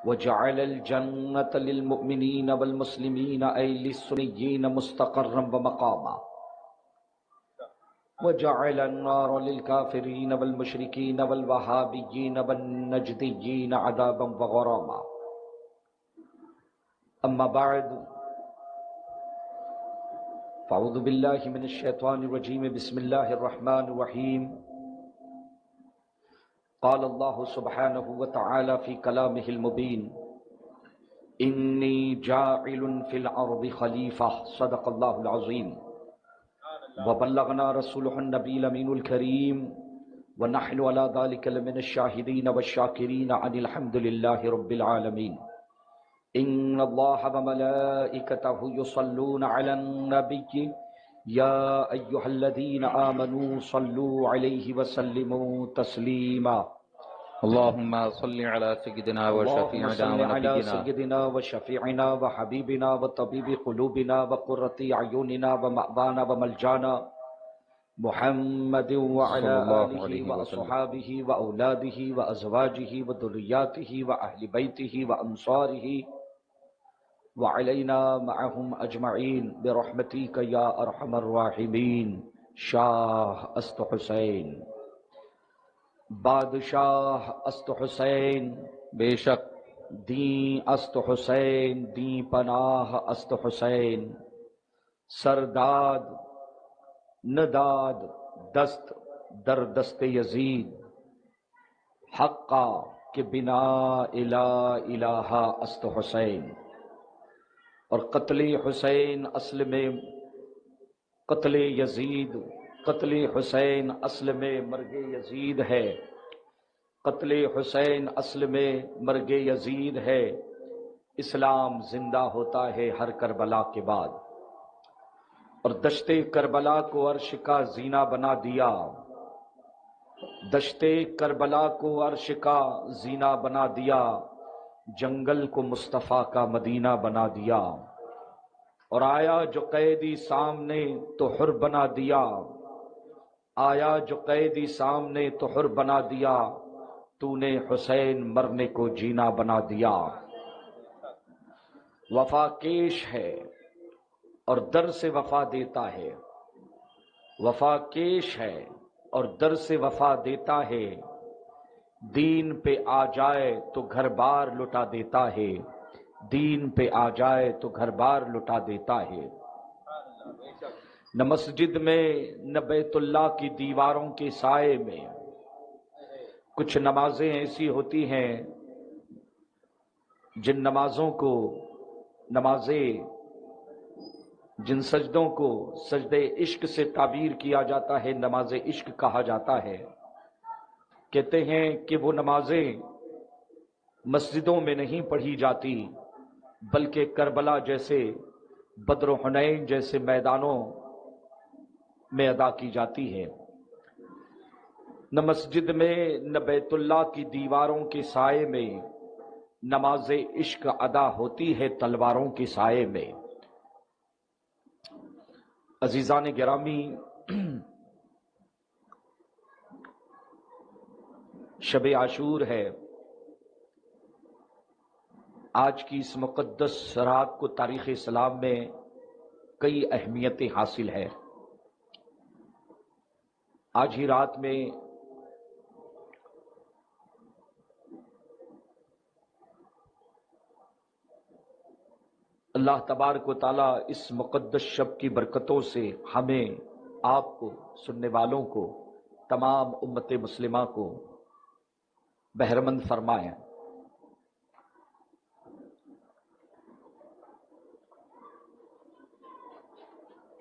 وجعل الجنة للمؤمنين والمسلمين أي للسنيين مستقرا ومقاما وجعل النار للكافرين والمشركين والوهابيين والنجديين عذابا وغراما. أما بعد فأعوذ بالله من الشيطان الرجيم. بسم الله الرحمن الرحيم. قال الله سبحانه وتعالى في كلامه المبين: إني جاعل في الأرض خليفة. صدق الله العظيم. وبلغنا رسوله النبي الأمين الكريم ونحن على ذلك لمن الشاهدين والشاكرين عن الحمد لله رب العالمين. إن الله وملائكته يصلون على النبي يا أيها الذين آمنوا صلوا عليه وسلموا تسليما. اللهم صل على سيدنا سيدنا وشفيعنا وحبيبنا وطبيب قلوبنا وقرة أعيننا ومأوانا وملجانا محمد وعلى آله وأصحابه وأولاده وأزواجه وذرياته وأهل بيته وأنصاره وعلينا معهم أجمعين برحمتك يا أرحم الراحمين. شاہ است حسین، بادشاہ است حسین، بے شک دین است حسین، دین پناہ است حسین. سرداد نداد دست در دست یزید، حقا کہ بنا الہ الہ است حسین. اور قتل حسین اصل میں قتل یزید، قتل حسین اصل میں مرگ یزید ہے، قتل حسین اصل میں مرگ یزید ہے. اسلام زندہ ہوتا ہے ہر کربلا کے بعد، اور دشت کربلا کو عرش کا زینہ بنا دیا، دشت کربلا کو عرش کا زینہ بنا دیا، جنگل کو مصطفیٰ کا مدینہ بنا دیا. اور آیا جو قیدی سامنے تو حر بنا دیا، آیا جو قیدی سامنے تو حر بنا دیا، تو نے حسین مرنے کو جینا بنا دیا. وفا کیش ہے اور در سے وفا دیتا ہے، وفا کیش ہے اور در سے وفا دیتا ہے. دین پہ آ جائے تو گھر بار لٹا دیتا ہے، دین پہ آ جائے تو گھر بار لٹا دیتا ہے. نہ مسجد میں نہ بیت اللہ کی دیواروں کے سائے میں کچھ نمازیں ایسی ہوتی ہیں جن نمازوں کو جن سجدوں کو سجدے عشق سے تعبیر کیا جاتا ہے، نماز عشق کہا جاتا ہے. کہتے ہیں کہ وہ نمازیں مسجدوں میں نہیں پڑھی جاتی بلکہ کربلا جیسے، بدر و حنین جیسے میدانوں میں ادا کی جاتی ہے. نہ مسجد میں نہ بیت اللہ کی دیواروں کے سائے میں نماز عشق ادا ہوتی ہے تلواروں کے سائے میں. عزیزان گرامی، شب عاشور ہے. آج کی اس مقدس رات کو تاریخ اسلام میں کئی اہمیتیں حاصل ہے. آج ہی رات میں اللہ تبارک و تعالیٰ اس مقدس شب کی برکتوں سے ہمیں، آپ کو، سننے والوں کو، تمام امت مسلمہ کو بہرمند فرمائیں.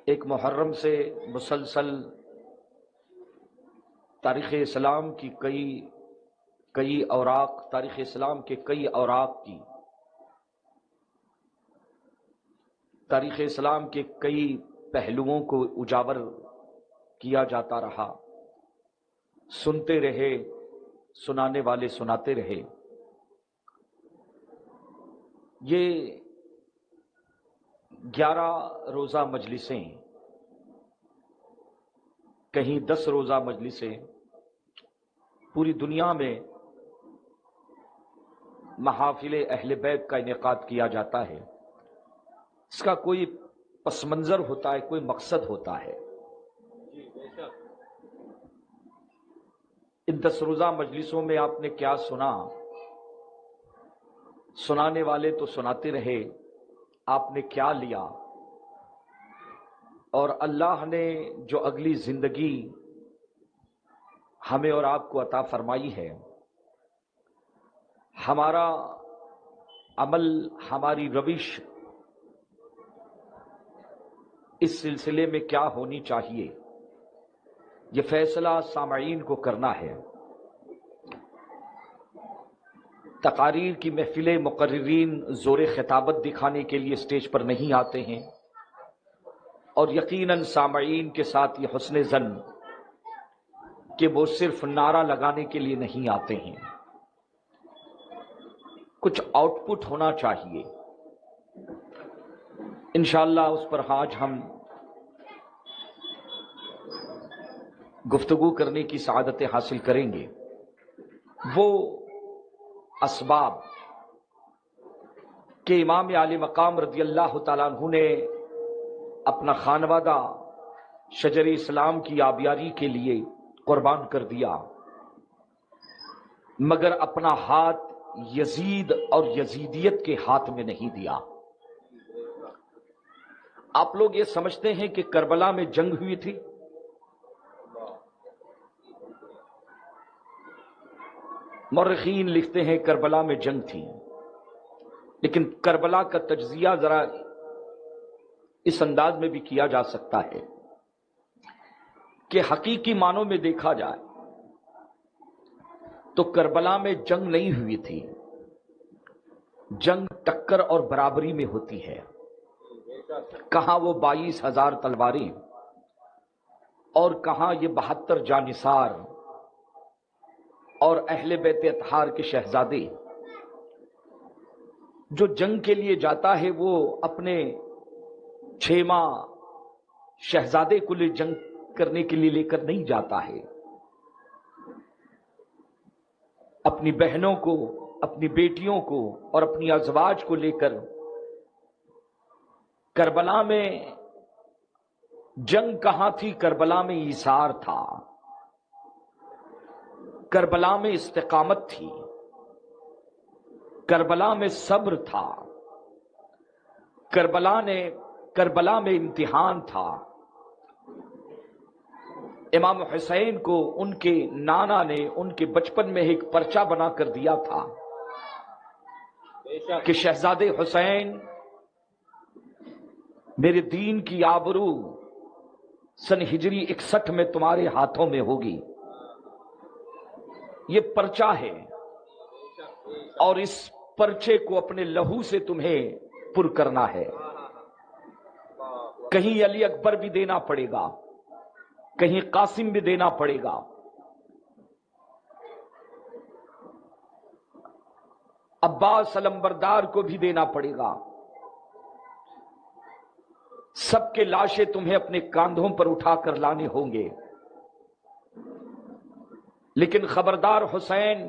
ایک محرم سے مسلسل تاریخ اسلام کی کئی اوراق، تاریخ اسلام کے کئی اوراق کی، تاریخ اسلام کے کئی پہلوؤں کو اجاگر کیا جاتا رہا. سنتے رہے، سنانے والے سناتے رہے. یہ 11 روزہ مجلسیں، کہیں 10 روزہ مجلسیں پوری دنیا میں محافل اہل بیت کا انعقاد کیا جاتا ہے، اس کا کوئی پس منظر ہوتا ہے، کوئی مقصد ہوتا ہے۔ ان 10 روزہ مجلسوں میں آپ نے کیا سنا؟ سنانے والے تو سناتے رہے، آپ نے کیا لیا؟ اور اللہ نے جو اگلی زندگی ہمیں اور آپ کو عطا فرمائی ہے، ہمارا عمل، ہماری روش اس سلسلے میں کیا ہونی چاہیے، یہ فیصلہ سامعین کو کرنا ہے۔ تقاریر کی محفلیں مقررین زور خطابت دکھانے کے لیے اسٹیج پر نہیں آتے ہیں، اور یقیناً سامعین کے ساتھ یہ حسن ظن کہ وہ صرف نعرہ لگانے کے لیے نہیں آتے ہیں، کچھ آؤٹ پٹ ہونا چاہیے۔ انشاءاللہ اس پر آج ہم گفتگو کرنے کی سعادت حاصل کریں گے۔ وہ اسباب کہ امام عالی مقام رضی اللہ تعالیٰ عنہ نے اپنا خانوادہ شجر اسلام کی آبیاری کے لیے قربان کر دیا، مگر اپنا ہاتھ یزید اور یزیدیت کے ہاتھ میں نہیں دیا۔ آپ لوگ یہ سمجھتے ہیں کہ کربلا میں جنگ ہوئی تھی؟ مورخین لکھتے ہیں کربلا میں جنگ تھی، لیکن کربلا کا تجزیہ ذرا اس انداز میں بھی کیا جا سکتا ہے کہ حقیقی معنوں میں دیکھا جائے تو کربلا میں جنگ نہیں ہوئی تھی، جنگ ٹکر اور برابری میں ہوتی ہے۔ کہاں وہ 22,000 تلواریں اور کہاں یہ 72 جانثار اور اہل بیت اطہار کے شہزادے۔ جو جنگ کے لیے جاتا ہے وہ اپنے 6 ماہ شہزادے کو لے جنگ کرنے کے لیے لے کر نہیں جاتا ہے، اپنی بہنوں کو، اپنی بیٹیوں کو اور اپنی ازواج کو لے کر۔ کربلا میں جنگ کہاں تھی؟ کربلا میں ایثار تھا، کربلا میں استقامت تھی، کربلا میں صبر تھا، کربلا میں امتحان تھا۔ امام حسین کو ان کے نانا نے ان کے بچپن میں ایک پرچہ بنا کر دیا تھا کہ شہزادے حسین، میرے دین کی آبرو سن ہجری 61 میں تمہارے ہاتھوں میں ہوگی۔ یہ پرچہ ہے اور اس پرچے کو اپنے لہو سے تمہیں پر کرنا ہے۔ کہیں علی اکبر بھی دینا پڑے گا، کہیں قاسم بھی دینا پڑے گا، عباس علمبردار کو بھی دینا پڑے گا۔ سب کے لاشیں تمہیں اپنے کاندھوں پر اٹھا کر لانے ہوں گے، لیکن خبردار حسین،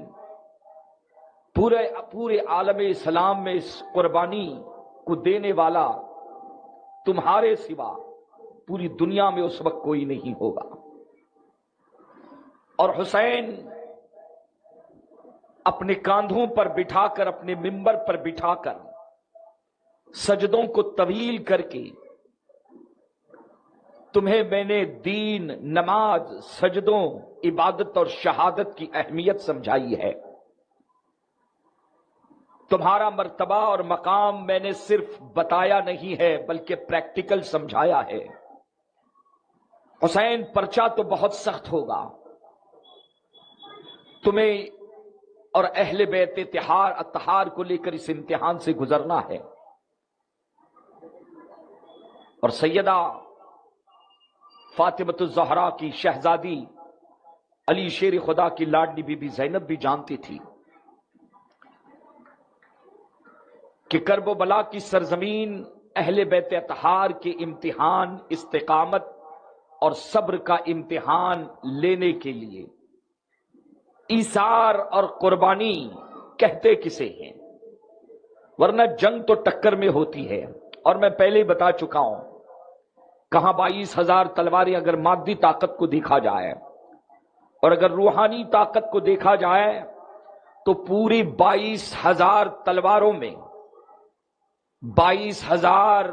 پورے عالم اسلام میں اس قربانی کو دینے والا تمہارے سوا پوری دنیا میں اس وقت کوئی نہیں ہوگا۔ اور حسین اپنے کاندھوں پر بٹھا کر، اپنے منبر پر بٹھا کر، سجدوں کو طویل کر کے تمہیں میں نے دین، نماز، سجدوں، عبادت اور شہادت کی اہمیت سمجھائی ہے۔ تمہارا مرتبہ اور مقام میں نے صرف بتایا نہیں ہے بلکہ پریکٹیکل سمجھایا ہے۔ حسین، پرچہ تو بہت سخت ہوگا، تمہیں اور اہل بیت اطہار کو لے کر اس امتحان سے گزرنا ہے۔ اور سیدہ فاطمۃ الزہرا کی شہزادی، علی شیر خدا کی لاڈلی بی بی زینب بھی جانتی تھی کہ کرب و بلا کی سرزمین اہل بیت اطہار کے امتحان، استقامت اور صبر کا امتحان لینے کے لیے ایثار اور قربانی کہتے کسے ہیں؟ ورنہ جنگ تو ٹکر میں ہوتی ہے، اور میں پہلے ہی بتا چکا ہوں کہاں 22,000 تلواریں اگر مادی طاقت کو دیکھا جائے اور اگر روحانی طاقت کو دیکھا جائے تو پوری 22,000 تلواروں میں 22,000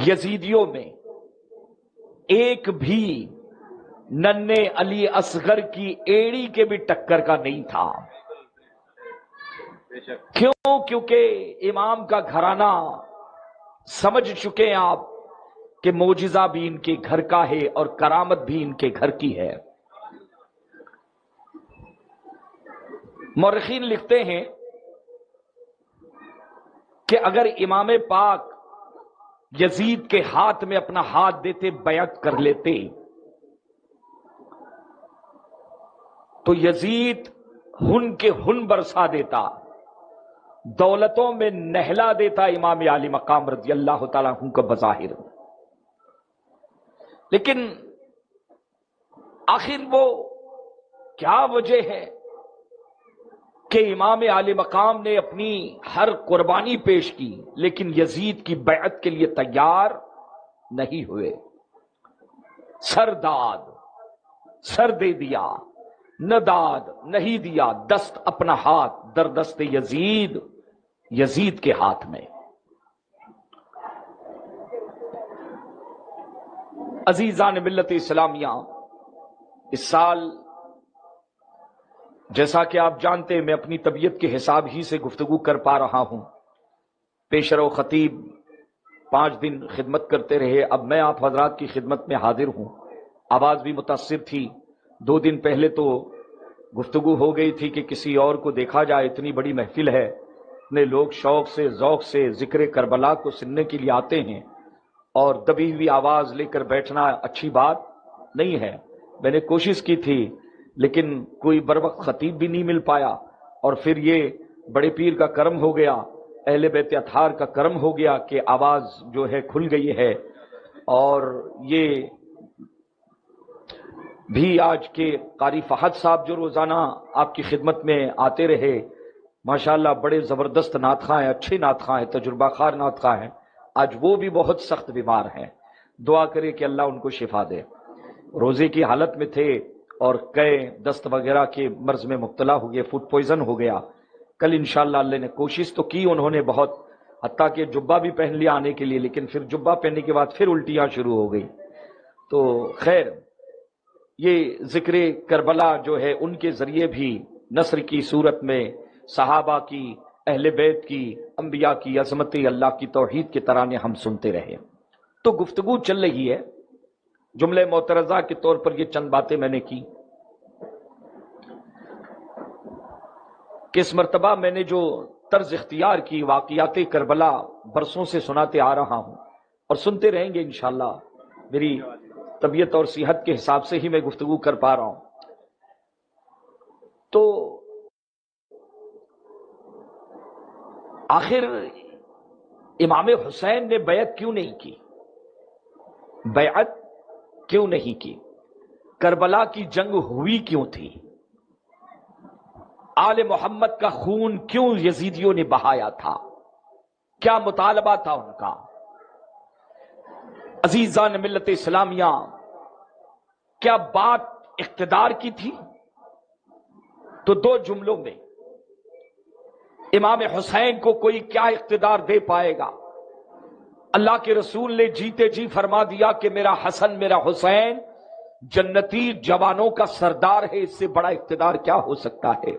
یزیدیوں میں ایک بھی ننھے علی اصغر کی ایڑی کے بھی ٹکر کا نہیں تھا۔ کیوں؟ کیونکہ امام کا گھرانہ سمجھ چکے ہیں آپ کہ معجزہ بھی ان کے گھر کا ہے اور کرامت بھی ان کے گھر کی ہے۔ مورخین لکھتے ہیں کہ اگر امام پاک یزید کے ہاتھ میں اپنا ہاتھ دیتے، بیعت کر لیتے، تو یزید ہن کے ہن برسا دیتا، دولتوں میں نہلا دیتا امام عالی مقام رضی اللہ تعالیٰ عنہ کو بظاہر۔ لیکن آخر وہ کیا وجہ ہے کہ امام عالی مقام نے اپنی ہر قربانی پیش کی لیکن یزید کی بیعت کے لیے تیار نہیں ہوئے؟ سر دے دیا، نہ داد نہیں دیا، دست اپنا ہاتھ در دست یزید کے ہاتھ میں۔ عزیزان ملت اسلامیہ، اس سال جیسا کہ آپ جانتے ہیں میں اپنی طبیعت کے حساب ہی سے گفتگو کر پا رہا ہوں۔ پیشرو خطیب 5 دن خدمت کرتے رہے، اب میں آپ حضرات کی خدمت میں حاضر ہوں۔ آواز بھی متاثر تھی۔ 2 دن پہلے تو گفتگو ہو گئی تھی کہ کسی اور کو دیکھا جائے، اتنی بڑی محفل ہے، اتنے لوگ شوق سے ذوق سے ذکر کربلا کو سننے کے لیے آتے ہیں، اور دبی ہوئی آواز لے کر بیٹھنا اچھی بات نہیں ہے۔ میں نے کوشش کی تھی لیکن کوئی بروقت خطیب بھی نہیں مل پایا، اور پھر یہ بڑے پیر کا کرم ہو گیا، اہل بیت اطہار کا کرم ہو گیا کہ آواز جو ہے کھل گئی ہے۔ اور یہ بھی آج کے قاری فہد صاحب جو روزانہ آپ کی خدمت میں آتے رہے، ماشاءاللہ بڑے زبردست نعت خواں ہیں، اچھے نعت خواں ہیں، تجربہ کار نعت خواں ہیں، آج وہ بھی بہت سخت بیمار ہیں۔ دعا کرے کہ اللہ ان کو شفا دے۔ روزے کی حالت میں تھے اور قے دست وغیرہ کے مرض میں مبتلا ہو گئے، فوڈ پوائزن ہو گیا۔ کل انشاءاللہ اللہ نے کوشش تو کی انہوں نے بہت، حتیٰ کہ جبہ بھی پہن لیا آنے کے لیے، لیکن پھر جبہ پہننے کے بعد پھر الٹیاں شروع ہو گئی۔ تو خیر، یہ ذکر کربلا جو ہے ان کے ذریعے بھی نصر کی صورت میں صحابہ کی، اہل بیت کی، انبیاء کی عظمت، اللہ کی توحید کے ترانے ہم سنتے رہے۔ تو گفتگو چل رہی ہے، جملے معترضہ کے طور پر یہ چند باتیں میں نے کی کہ اس مرتبہ میں نے جو طرز اختیار کی، واقعات کربلا برسوں سے سناتے آ رہا ہوں اور سنتے رہیں گے انشاءاللہ۔ میری طبیعت اور صحت کے حساب سے ہی میں گفتگو کر پا رہا ہوں۔ تو آخر امام حسین نے بیعت کیوں نہیں کی؟ بیعت کیوں نہیں کی؟ کربلا کی جنگ ہوئی کیوں تھی؟ آل محمد کا خون کیوں یزیدیوں نے بہایا تھا؟ کیا مطالبہ تھا ان کا؟ عزیزان ملت اسلامیہ، کیا بات اقتدار کی تھی؟ تو 2 جملوں میں امام حسین کو کوئی کیا اقتدار دے پائے گا؟ اللہ کے رسول نے جیتے جی فرما دیا کہ میرا حسن، میرا حسین جنتی جوانوں کا سردار ہے، اس سے بڑا اقتدار کیا ہو سکتا ہے؟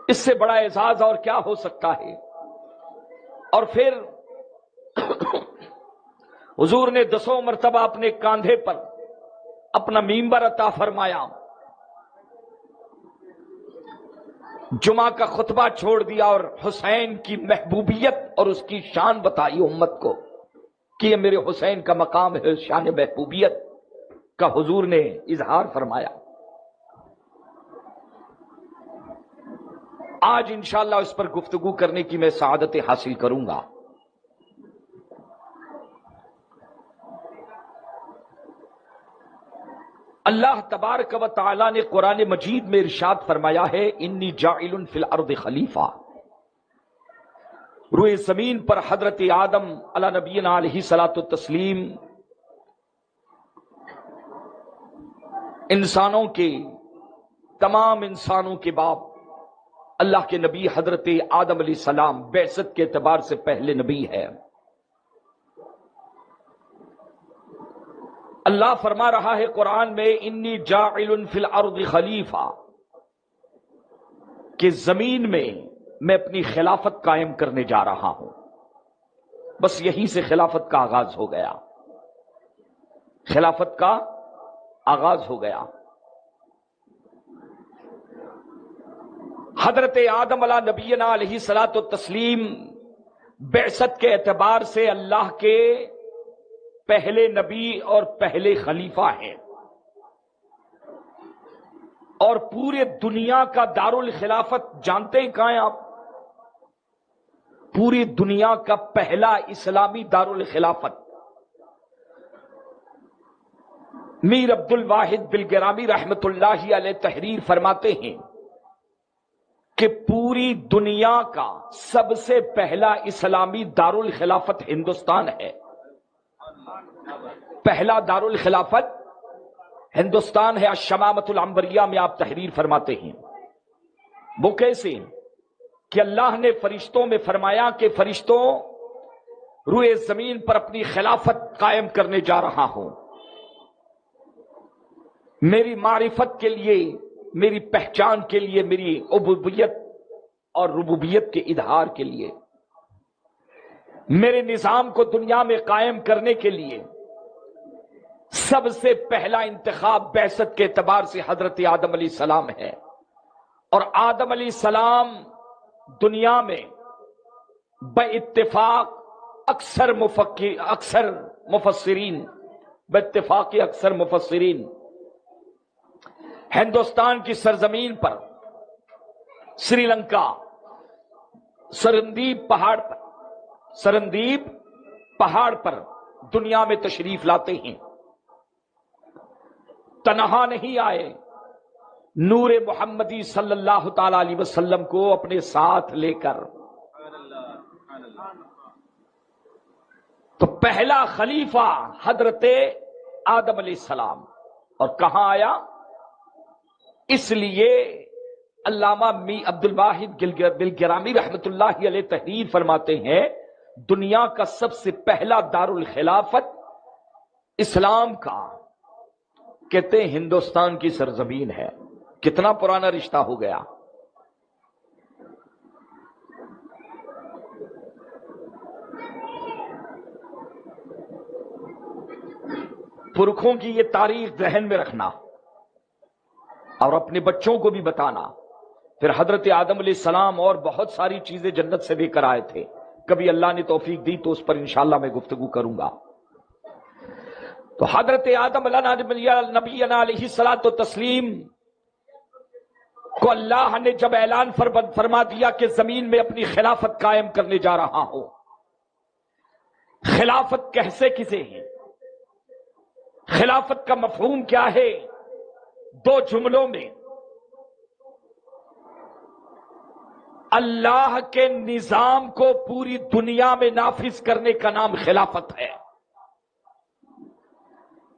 اس سے بڑا اعزاز اور کیا ہو سکتا ہے؟ اور پھر حضور نے 10 مرتبہ اپنے کاندھے پر اپنا منبر عطا فرمایا، جمعہ کا خطبہ چھوڑ دیا اور حسین کی محبوبیت اور اس کی شان بتائی امت کو کہ یہ میرے حسین کا مقام ہے، شان محبوبیت کا حضور نے اظہار فرمایا۔ آج انشاءاللہ اس پر گفتگو کرنے کی میں سعادت حاصل کروں گا۔ اللہ تبارک و تعالی نے قرآن مجید میں ارشاد فرمایا ہے انی جاعل فی الارض خلیفہ. روئے زمین پر حضرت آدم علی نبینا علیہ الصلوۃ والتسلیم انسانوں کے تمام انسانوں کے باپ اللہ کے نبی حضرت آدم علیہ السلام بعثت کے اعتبار سے پہلے نبی ہے. اللہ فرما رہا ہے قرآن میں انی جاعل فی الارض خلیفہ کہ زمین میں اپنی خلافت قائم کرنے جا رہا ہوں. بس یہی سے خلافت کا آغاز ہو گیا. خلافت کا آغاز ہو گیا. حضرت آدم علیہ نبینا علیہ الصلوۃ والتسلیم بعثت کے اعتبار سے اللہ کے پہلے نبی اور پہلے خلیفہ ہیں، اور پورے دنیا کا دارالخلافت جانتے ہیں کہاں ہیں آپ؟ پوری دنیا کا پہلا اسلامی دارالخلافت میر عبد الواحد بلگرامی رحمت اللہ علیہ تحریر فرماتے ہیں کہ پوری دنیا کا سب سے پہلا اسلامی دارالخلافت ہندوستان ہے. پہلا دارالخلافت ہندوستان ہے. الشمامۃ العنبریہ میں آپ تحریر فرماتے ہیں. وہ کیسے کہ اللہ نے فرشتوں میں فرمایا کہ فرشتوں روئے زمین پر اپنی خلافت قائم کرنے جا رہا ہوں، میری معرفت کے لیے، میری پہچان کے لیے، میری عبودیت اور ربوبیت کے اظہار کے لیے، میرے نظام کو دنیا میں قائم کرنے کے لیے سب سے پہلا انتخاب بعثت کے اعتبار سے حضرت آدم علیہ السلام ہے. اور آدم علیہ السلام دنیا میں بے اتفاق اکثر مفسرین ہندوستان کی سرزمین پر سری لنکا سرندیپ پہاڑ پر دنیا میں تشریف لاتے ہیں. تنہا نہیں آئے، نور محمدی صلی اللہ تعالی علیہ وسلم کو اپنے ساتھ لے کر. تو پہلا خلیفہ حضرت آدم علیہ السلام. اور کہاں آیا؟ اس لیے علامہ عبد الواحد بلگرامی رحمت اللہ علیہ تحریر فرماتے ہیں دنیا کا سب سے پہلا دارالخلافت اسلام کا کہتے ہیں ہندوستان کی سرزمین ہے. کتنا پرانا رشتہ ہو گیا. پرکھوں کی یہ تاریخ ذہن میں رکھنا اور اپنے بچوں کو بھی بتانا. پھر حضرت آدم علیہ السلام اور بہت ساری چیزیں جنت سے لے کر آئے تھے. کبھی اللہ نے توفیق دی تو اس پر انشاءاللہ میں گفتگو کروں گا. تو حضرت آدم علیہ نبینا علیہ الصلوۃ والتسلیم کو اللہ نے جب اعلان فرما دیا کہ زمین میں اپنی خلافت قائم کرنے جا رہا ہوں. خلافت کیسے کسے ہے؟ خلافت کا مفہوم کیا ہے؟ دو جملوں میں اللہ کے نظام کو پوری دنیا میں نافذ کرنے کا نام خلافت ہے.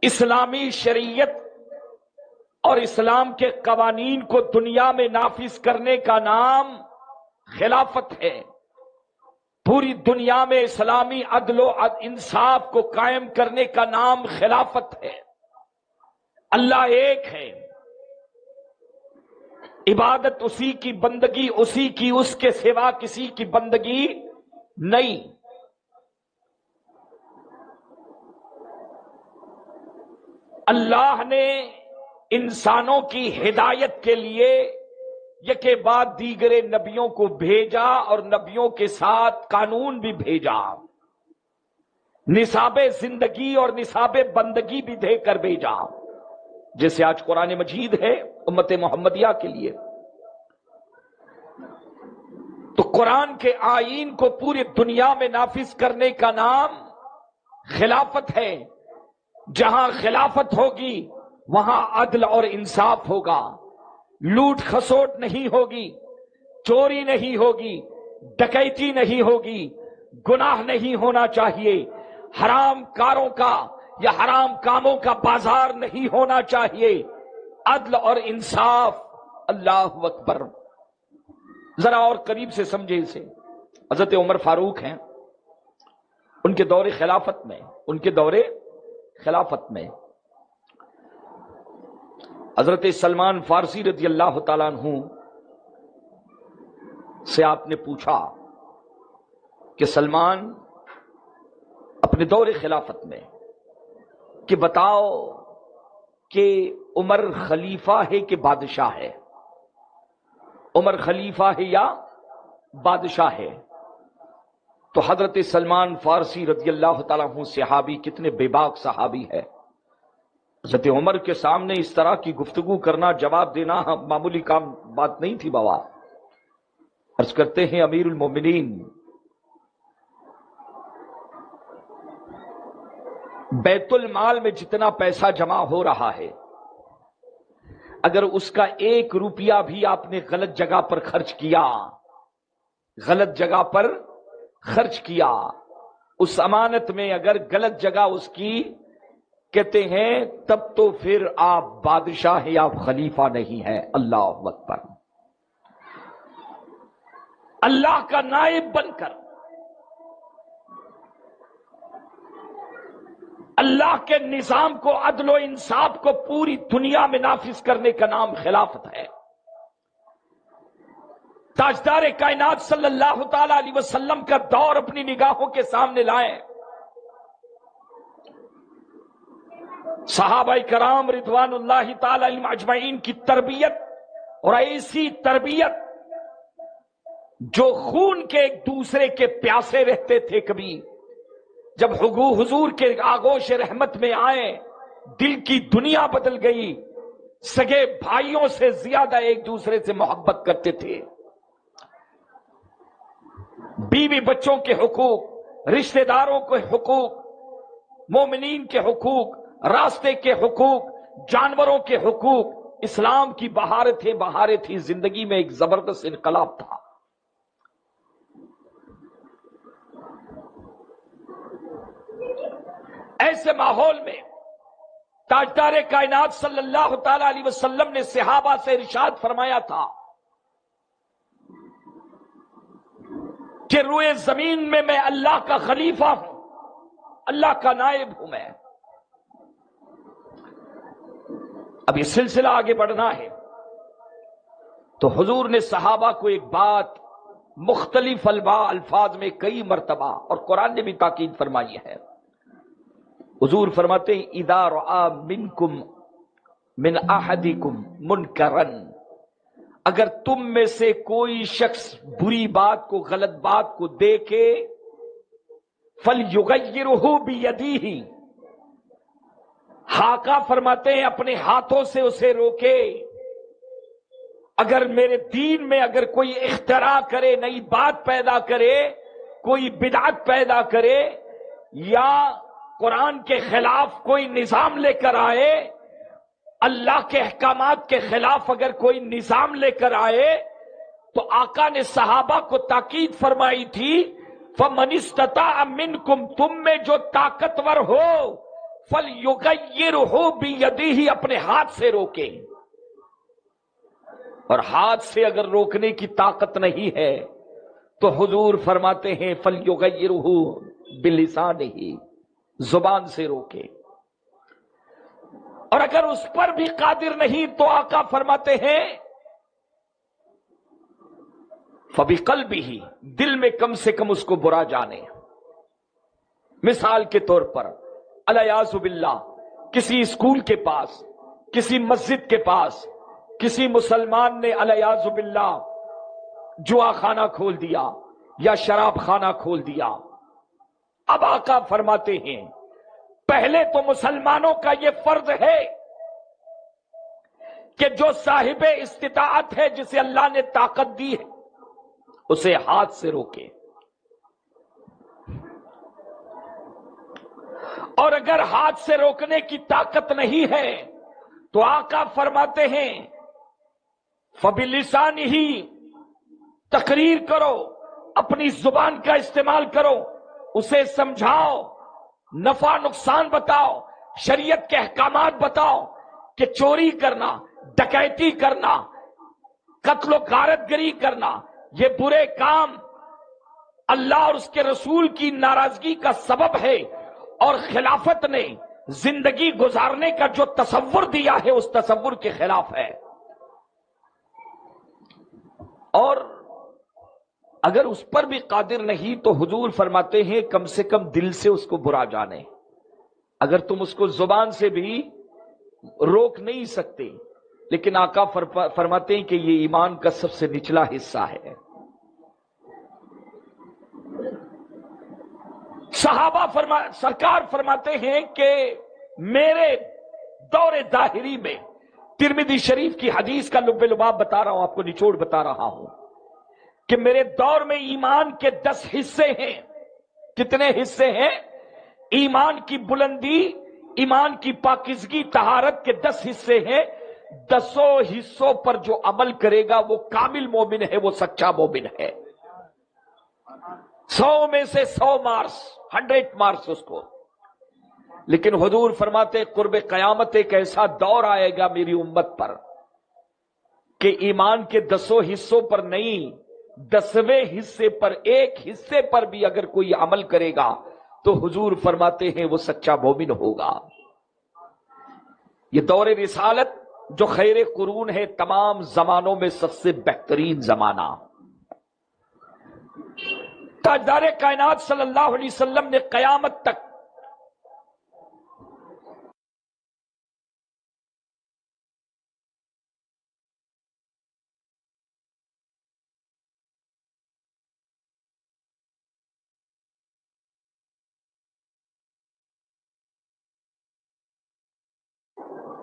اسلامی شریعت اور اسلام کے قوانین کو دنیا میں نافذ کرنے کا نام خلافت ہے. پوری دنیا میں اسلامی عدل و انصاف کو قائم کرنے کا نام خلافت ہے. اللہ ایک ہے، عبادت اسی کی، بندگی اسی کی، اس کے سوا کسی کی بندگی نہیں. اللہ نے انسانوں کی ہدایت کے لیے یکے بعد دیگر نبیوں کو بھیجا اور نبیوں کے ساتھ قانون بھی بھیجا، نصاب زندگی اور نصاب بندگی بھی دے کر بھیجا. جیسے آج قرآن مجید ہے امت محمدیہ کے لیے، تو قرآن کے آئین کو پوری دنیا میں نافذ کرنے کا نام خلافت ہے. جہاں خلافت ہوگی وہاں عدل اور انصاف ہوگا، لوٹ کھسوٹ نہیں ہوگی، چوری نہیں ہوگی، ڈکیتی نہیں ہوگی، گناہ نہیں ہونا چاہیے، حرام کاروں کا یا حرام کاموں کا بازار نہیں ہونا چاہیے، عدل اور انصاف۔ اللہ اکبر، ذرا اور قریب سے سمجھے اسے۔ حضرت عمر فاروق ہیں، ان کے دور خلافت میں حضرت سلمان فارسی رضی اللہ تعالیٰ عنہ سے آپ نے پوچھا کہ سلمان اپنے دور خلافت میں کہ بتاؤ کہ عمر خلیفہ ہے کہ بادشاہ ہے؟ عمر خلیفہ ہے یا بادشاہ ہے؟ تو حضرت سلمان فارسی رضی اللہ تعالیٰ عنہ صحابی، کتنے بے باک صحابی ہے، حضرت عمر کے سامنے اس طرح کی گفتگو کرنا، جواب دینا معمولی کام بات نہیں تھی بابا۔ عرض کرتے ہیں امیر المومنین، بیت المال میں جتنا پیسہ جمع ہو رہا ہے، اگر اس کا 1 روپیہ بھی آپ نے غلط جگہ پر خرچ کیا، اس امانت میں اگر غلط جگہ اس کی، کہتے ہیں تب تو پھر آپ بادشاہ ہیں، آپ خلیفہ نہیں ہیں۔ اللہ اکبر، اللہ کا نائب بن کر اللہ کے نظام کو، عدل و انصاف کو پوری دنیا میں نافذ کرنے کا نام خلافت ہے۔ تاجدار کائنات صلی اللہ تعالی علیہ وسلم کا دور اپنی نگاہوں کے سامنے لائیں۔ صحابہ کرام رضوان اللہ تعالی علیہم اجمعین کی تربیت، اور ایسی تربیت جو خون کے ایک دوسرے کے پیاسے رہتے تھے، کبھی جب حضور کے آغوش رحمت میں آئے دل کی دنیا بدل گئی، سگے بھائیوں سے زیادہ ایک دوسرے سے محبت کرتے تھے، بیوی بچوں کے حقوق، رشتہ داروں کے حقوق، مومنین کے حقوق، راستے کے حقوق، جانوروں کے حقوق، اسلام کی بہاریں تھی، زندگی میں ایک زبردست انقلاب تھا۔ ایسے ماحول میں تاجدار کائنات صلی اللہ تعالی علیہ وسلم نے صحابہ سے ارشاد فرمایا تھا کہ روئے زمین میں اللہ کا خلیفہ ہوں، اللہ کا نائب ہوں میں۔ اب یہ سلسلہ آگے بڑھنا ہے تو حضور نے صحابہ کو ایک بات مختلف الفاظ میں کئی مرتبہ، اور قرآن نے بھی تاکید فرمائی ہے۔ حضور فرماتے ہیں اذا رآ منکم من احدکم منکرن، اگر تم میں سے کوئی شخص بری بات کو، غلط بات کو دیکھے، فلیغیرہ بیدیہ، حاقہ فرماتے ہیں اپنے ہاتھوں سے اسے روکے۔ اگر میرے دین میں اگر کوئی اختراع کرے، نئی بات پیدا کرے، کوئی بدعت پیدا کرے، یا قرآن کے خلاف کوئی نظام لے کر آئے، اللہ کے احکامات کے خلاف اگر کوئی نظام لے کر آئے، تو آقا نے صحابہ کو تاکید فرمائی تھی فَمَنِ اسْتَطَاعَ مِنْكُمْ، تم میں جو طاقتور ہو، فَلْيُغَيِّرْهُ بِيَدِهِ، اپنے ہاتھ سے روکے۔ اور ہاتھ سے اگر روکنے کی طاقت نہیں ہے تو حضور فرماتے ہیں فَلْيُغَيِّرْهُ بِلِسَانِهِ، زبان سے روکے۔ اور اگر اس پر بھی قادر نہیں تو آقا فرماتے ہیں فَبِقَلْبِهِ، دل میں کم سے کم اس کو برا جانے۔ مثال کے طور پر الیاذ باللہ، کسی اسکول کے پاس، کسی مسجد کے پاس کسی مسلمان نے الیاذ باللہ جوا خانہ کھول دیا یا شراب خانہ کھول دیا، اب آقا فرماتے ہیں پہلے تو مسلمانوں کا یہ فرض ہے کہ جو صاحب استطاعت ہے، جسے اللہ نے طاقت دی ہے، اسے ہاتھ سے روکے۔ اور اگر ہاتھ سے روکنے کی طاقت نہیں ہے تو آقا فرماتے ہیں فبلسان ہی تقریر کرو، اپنی زبان کا استعمال کرو، اسے سمجھاؤ، نفع نقصان بتاؤ، شریعت کے احکامات بتاؤ کہ چوری کرنا، ڈکیتی کرنا، قتل و غارت گری کرنا، یہ برے کام اللہ اور اس کے رسول کی ناراضگی کا سبب ہے، اور خلافت نے زندگی گزارنے کا جو تصور دیا ہے اس تصور کے خلاف ہے۔ اور اگر اس پر بھی قادر نہیں تو حضور فرماتے ہیں کم سے کم دل سے اس کو برا جانے۔ اگر تم اس کو زبان سے بھی روک نہیں سکتے، لیکن آقا فرماتے ہیں کہ یہ ایمان کا سب سے نچلا حصہ ہے۔ صحابہ سرکار فرماتے ہیں کہ میرے دور ظاہری میں، ترمذی شریف کی حدیث کا لب لباب بتا رہا ہوں، آپ کو نچوڑ بتا رہا ہوں کہ میرے دور میں ایمان کے 10 حصے ہیں۔ کتنے حصے ہیں؟ ایمان کی بلندی، ایمان کی پاکیزگی، طہارت کے 10 حصے ہیں۔ 10 حصوں پر جو عمل کرے گا وہ کامل مومن ہے، وہ سچا مومن ہے۔ 100 میں سے 100 مارکس، 100 مارکس اس کو۔ لیکن حضور فرماتے قرب قیامت ایک ایسا دور آئے گا میری امت پر کہ ایمان کے 10 حصوں پر نہیں، 10ویں حصے پر، ایک حصے پر بھی اگر کوئی عمل کرے گا تو حضور فرماتے ہیں وہ سچا مومن ہوگا۔ یہ دور رسالت جو خیر قرون ہے، تمام زمانوں میں سب سے بہترین زمانہ۔ تاجدار کائنات صلی اللہ علیہ وسلم نے قیامت تک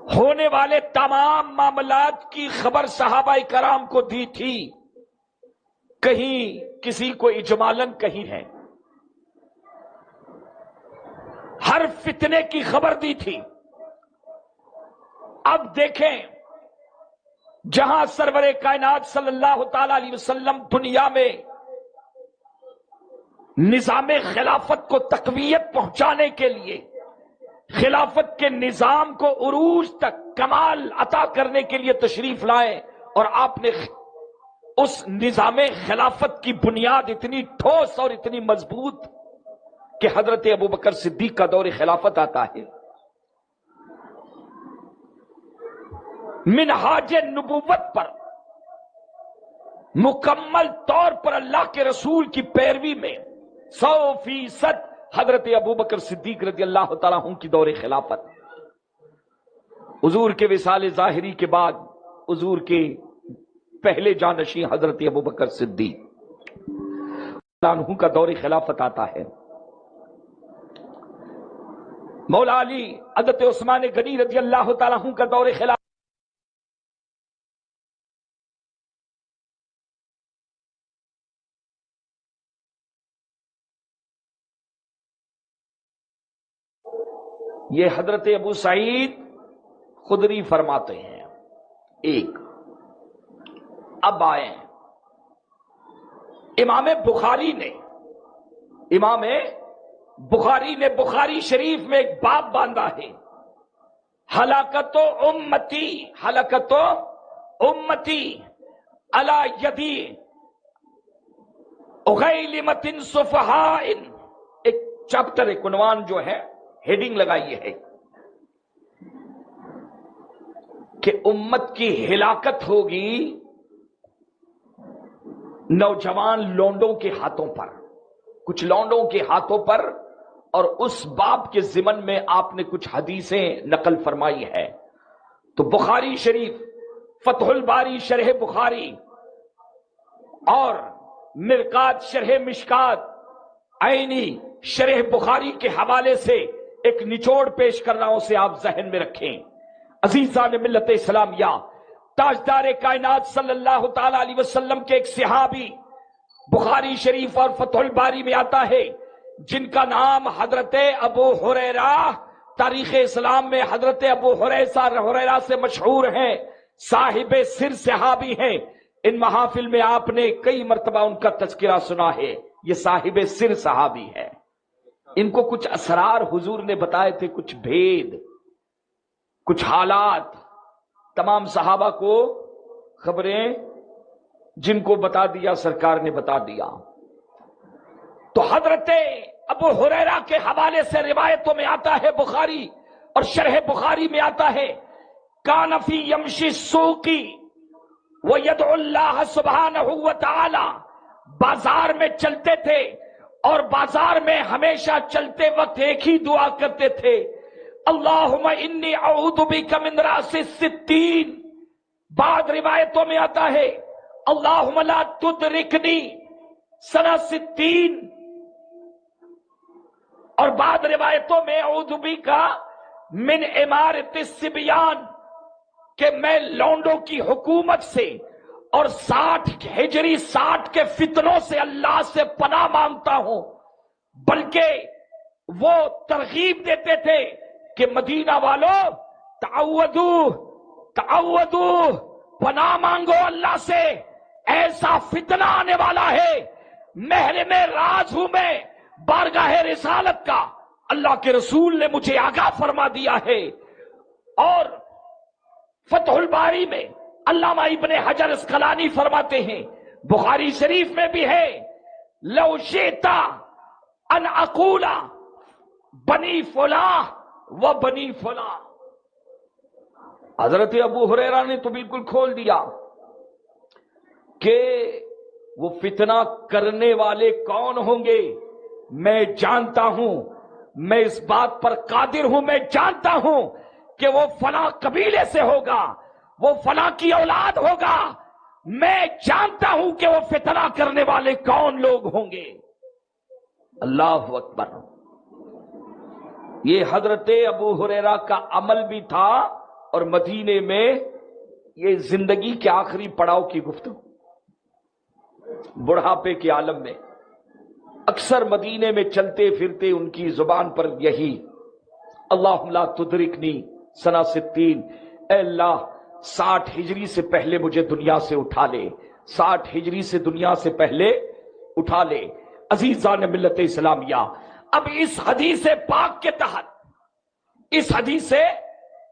ہونے والے تمام معاملات کی خبر صحابہ کرام کو دی تھی، کہیں کسی کو اجمالاً کہیں ہے، ہر فتنے کی خبر دی تھی۔ اب دیکھیں جہاں سرور کائنات صلی اللہ تعالی علیہ وسلم دنیا میں نظام خلافت کو تقویت پہنچانے کے لیے، خلافت کے نظام کو عروج تک کمال عطا کرنے کے لیے تشریف لائے، اور آپ نے اس نظام خلافت کی بنیاد اتنی ٹھوس اور اتنی مضبوط کہ حضرت ابوبکر صدیق کا دور خلافت آتا ہے۔ منہاج نبوت پر مکمل طور پر اللہ کے رسول کی پیروی میں 100% حضرت ابوبکر صدیق رضی اللہ تعالیٰ عنہ کی دور خلافت۔ حضور کے وصال ظاہری کے بعد حضور کے پہلے جانشین حضرت ابوبکر صدیق عنہ کا دور خلافت آتا ہے۔ مولا علی حضرت عثمان غنی رضی اللہ تعالیٰ عنہ کا دور خلافت۔ یہ حضرت ابو سعید خدری فرماتے ہیں۔ ایک اب آئے امام بخاری نے بخاری شریف میں ایک باب باندھا ہے، ہلاکت امتی علی یدی اغیلمت صفحاء، ایک چیپٹر، ایک عنوان جو ہے، ہیڈنگ لگائیے ہے کہ امت کی ہلاکت ہوگی نوجوان لونڈوں کے ہاتھوں پر، کچھ لونڈوں کے ہاتھوں پر، اور اس باب کے ضمن میں آپ نے کچھ حدیثیں نقل فرمائی ہے۔ تو بخاری شریف، فتح الباری شرح بخاری اور مرقات شرح مشکات، عینی شرح بخاری کے حوالے سے ایک نچوڑ پیش کر رہا ہوں، اسے آپ ذہن میں رکھیں۔ عزیزان ملت اسلامیہ، تاجدار کائنات صلی اللہ تعالی علیہ وسلم کے ایک صحابی بخاری شریف اور فتح الباری میں آتا ہے، جن کا نام حضرت ابو ہریرہ تاریخ اسلام میں حضرت ابو ہریرہ سے مشہور ہیں، صاحب سر صحابی ہیں. ان محافل میں آپ نے کئی مرتبہ ان کا تذکرہ سنا ہے. یہ صاحب سر صحابی ہے. ان کو کچھ اسرار حضور نے بتائے تھے، کچھ بھید، کچھ حالات تمام صحابہ کو خبریں جن کو بتا دیا سرکار نے بتا دیا. تو حضرت ابو ہریرہ کے حوالے سے روایتوں میں آتا ہے، بخاری اور شرح بخاری میں آتا ہے، کان فی یمشی السوقی ویدعو اللہ سبحانہ وتعالی، بازار میں چلتے تھے اور بازار میں ہمیشہ چلتے وقت ایک ہی دعا کرتے تھے، اللہم انی اعوذ بک من راس الستین. بعد روایتوں میں آتا ہے اللہم لا تدرکنی سنہ 60، اور بعد روایتوں میں اعوذ بک من امارۃ الصبیان، کہ میں لونڈوں کی حکومت سے اور 60 ہجری 60 کے فتنوں سے اللہ سے پناہ مانگتا ہوں. بلکہ وہ ترغیب دیتے تھے کہ مدینہ والوں تعودو، پناہ مانگو اللہ سے، ایسا فتنہ آنے والا ہے. محرم راز ہوں میں بارگاہ رسالت کا، اللہ کے رسول نے مجھے آگاہ فرما دیا ہے. اور فتح الباری میں علامہ ابن حجر اسقلانی فرماتے ہیں، بخاری شریف میں بھی ہے، لو شئت ان اقول بنی فلاں و بنی فلاں. حضرت ابو ہریرہ نے تو بالکل کھول دیا کہ وہ فتنہ کرنے والے کون ہوں گے. میں جانتا ہوں، میں اس بات پر قادر ہوں، میں جانتا ہوں کہ وہ فلاں قبیلے سے ہوگا، وہ فلاں کی اولاد ہوگا. میں جانتا ہوں کہ وہ فتنہ کرنے والے کون لوگ ہوں گے. اللہ اکبر. یہ حضرت ابو ہریرہ کا عمل بھی تھا، اور مدینے میں یہ زندگی کے آخری پڑاؤ کی گفتگو، بڑھاپے کے عالم میں اکثر مدینے میں چلتے پھرتے ان کی زبان پر یہی، اللہم لا تدرکنی سنہ 60، اے اللہ 60 ہجری سے پہلے مجھے دنیا سے اٹھا لے، 60 ہجری سے دنیا سے پہلے اٹھا لے. عزیزان ملت اسلامیہ، اب اس حدیث پاک کے تحت، اس حدیث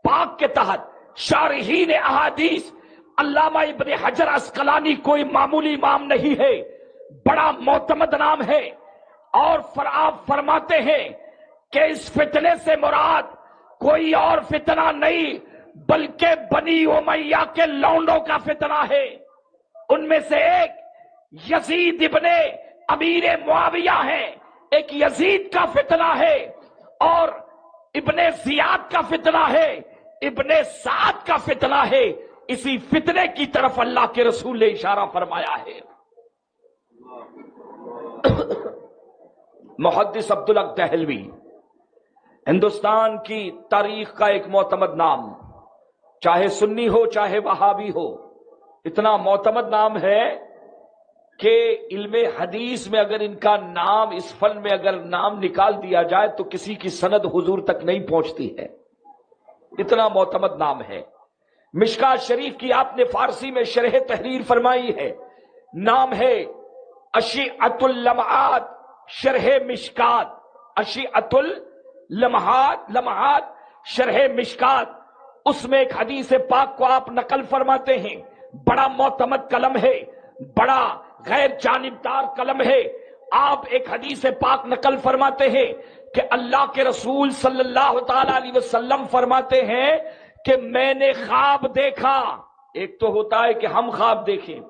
پاک کے تحت شارحین احادیث علامہ ابن حجر اسقلانی کوئی معمولی امام نہیں ہے، بڑا معتمد نام ہے. اور آپ فرماتے ہیں کہ اس فتنے سے مراد کوئی اور فتنہ نہیں بلکہ بنی امیہ کے لونڈوں کا فتنہ ہے. ان میں سے ایک یزید ابن امیر معاویہ ہے، ایک یزید کا فتنہ ہے، اور ابن زیاد کا فتنہ ہے، ابن سعد کا فتنہ ہے. اسی فتنے کی طرف اللہ کے رسول نے اشارہ فرمایا ہے. محدث عبدالحق دہلوی، ہندوستان کی تاریخ کا ایک معتمد نام، چاہے سنی ہو چاہے وہابی ہو، اتنا معتمد نام ہے کہ علم حدیث میں اگر ان کا نام، اس فن میں اگر نام نکال دیا جائے تو کسی کی سند حضور تک نہیں پہنچتی ہے، اتنا معتمد نام ہے. مشکات شریف کی آپ نے فارسی میں شرح تحریر فرمائی ہے، نام ہے اشیعۃ اللمعات شرح مشکات، اشیعۃ اللمعات، لمعات شرح مشکات. اس میں ایک حدیث پاک کو آپ نقل فرماتے ہیں، بڑا معتمد قلم ہے، بڑا غیر جانبدار قلم ہے. آپ ایک حدیث پاک نقل فرماتے ہیں کہ اللہ کے رسول صلی اللہ تعالی علیہ وسلم فرماتے ہیں کہ میں نے خواب دیکھا. ایک تو ہوتا ہے کہ ہم خواب دیکھیں،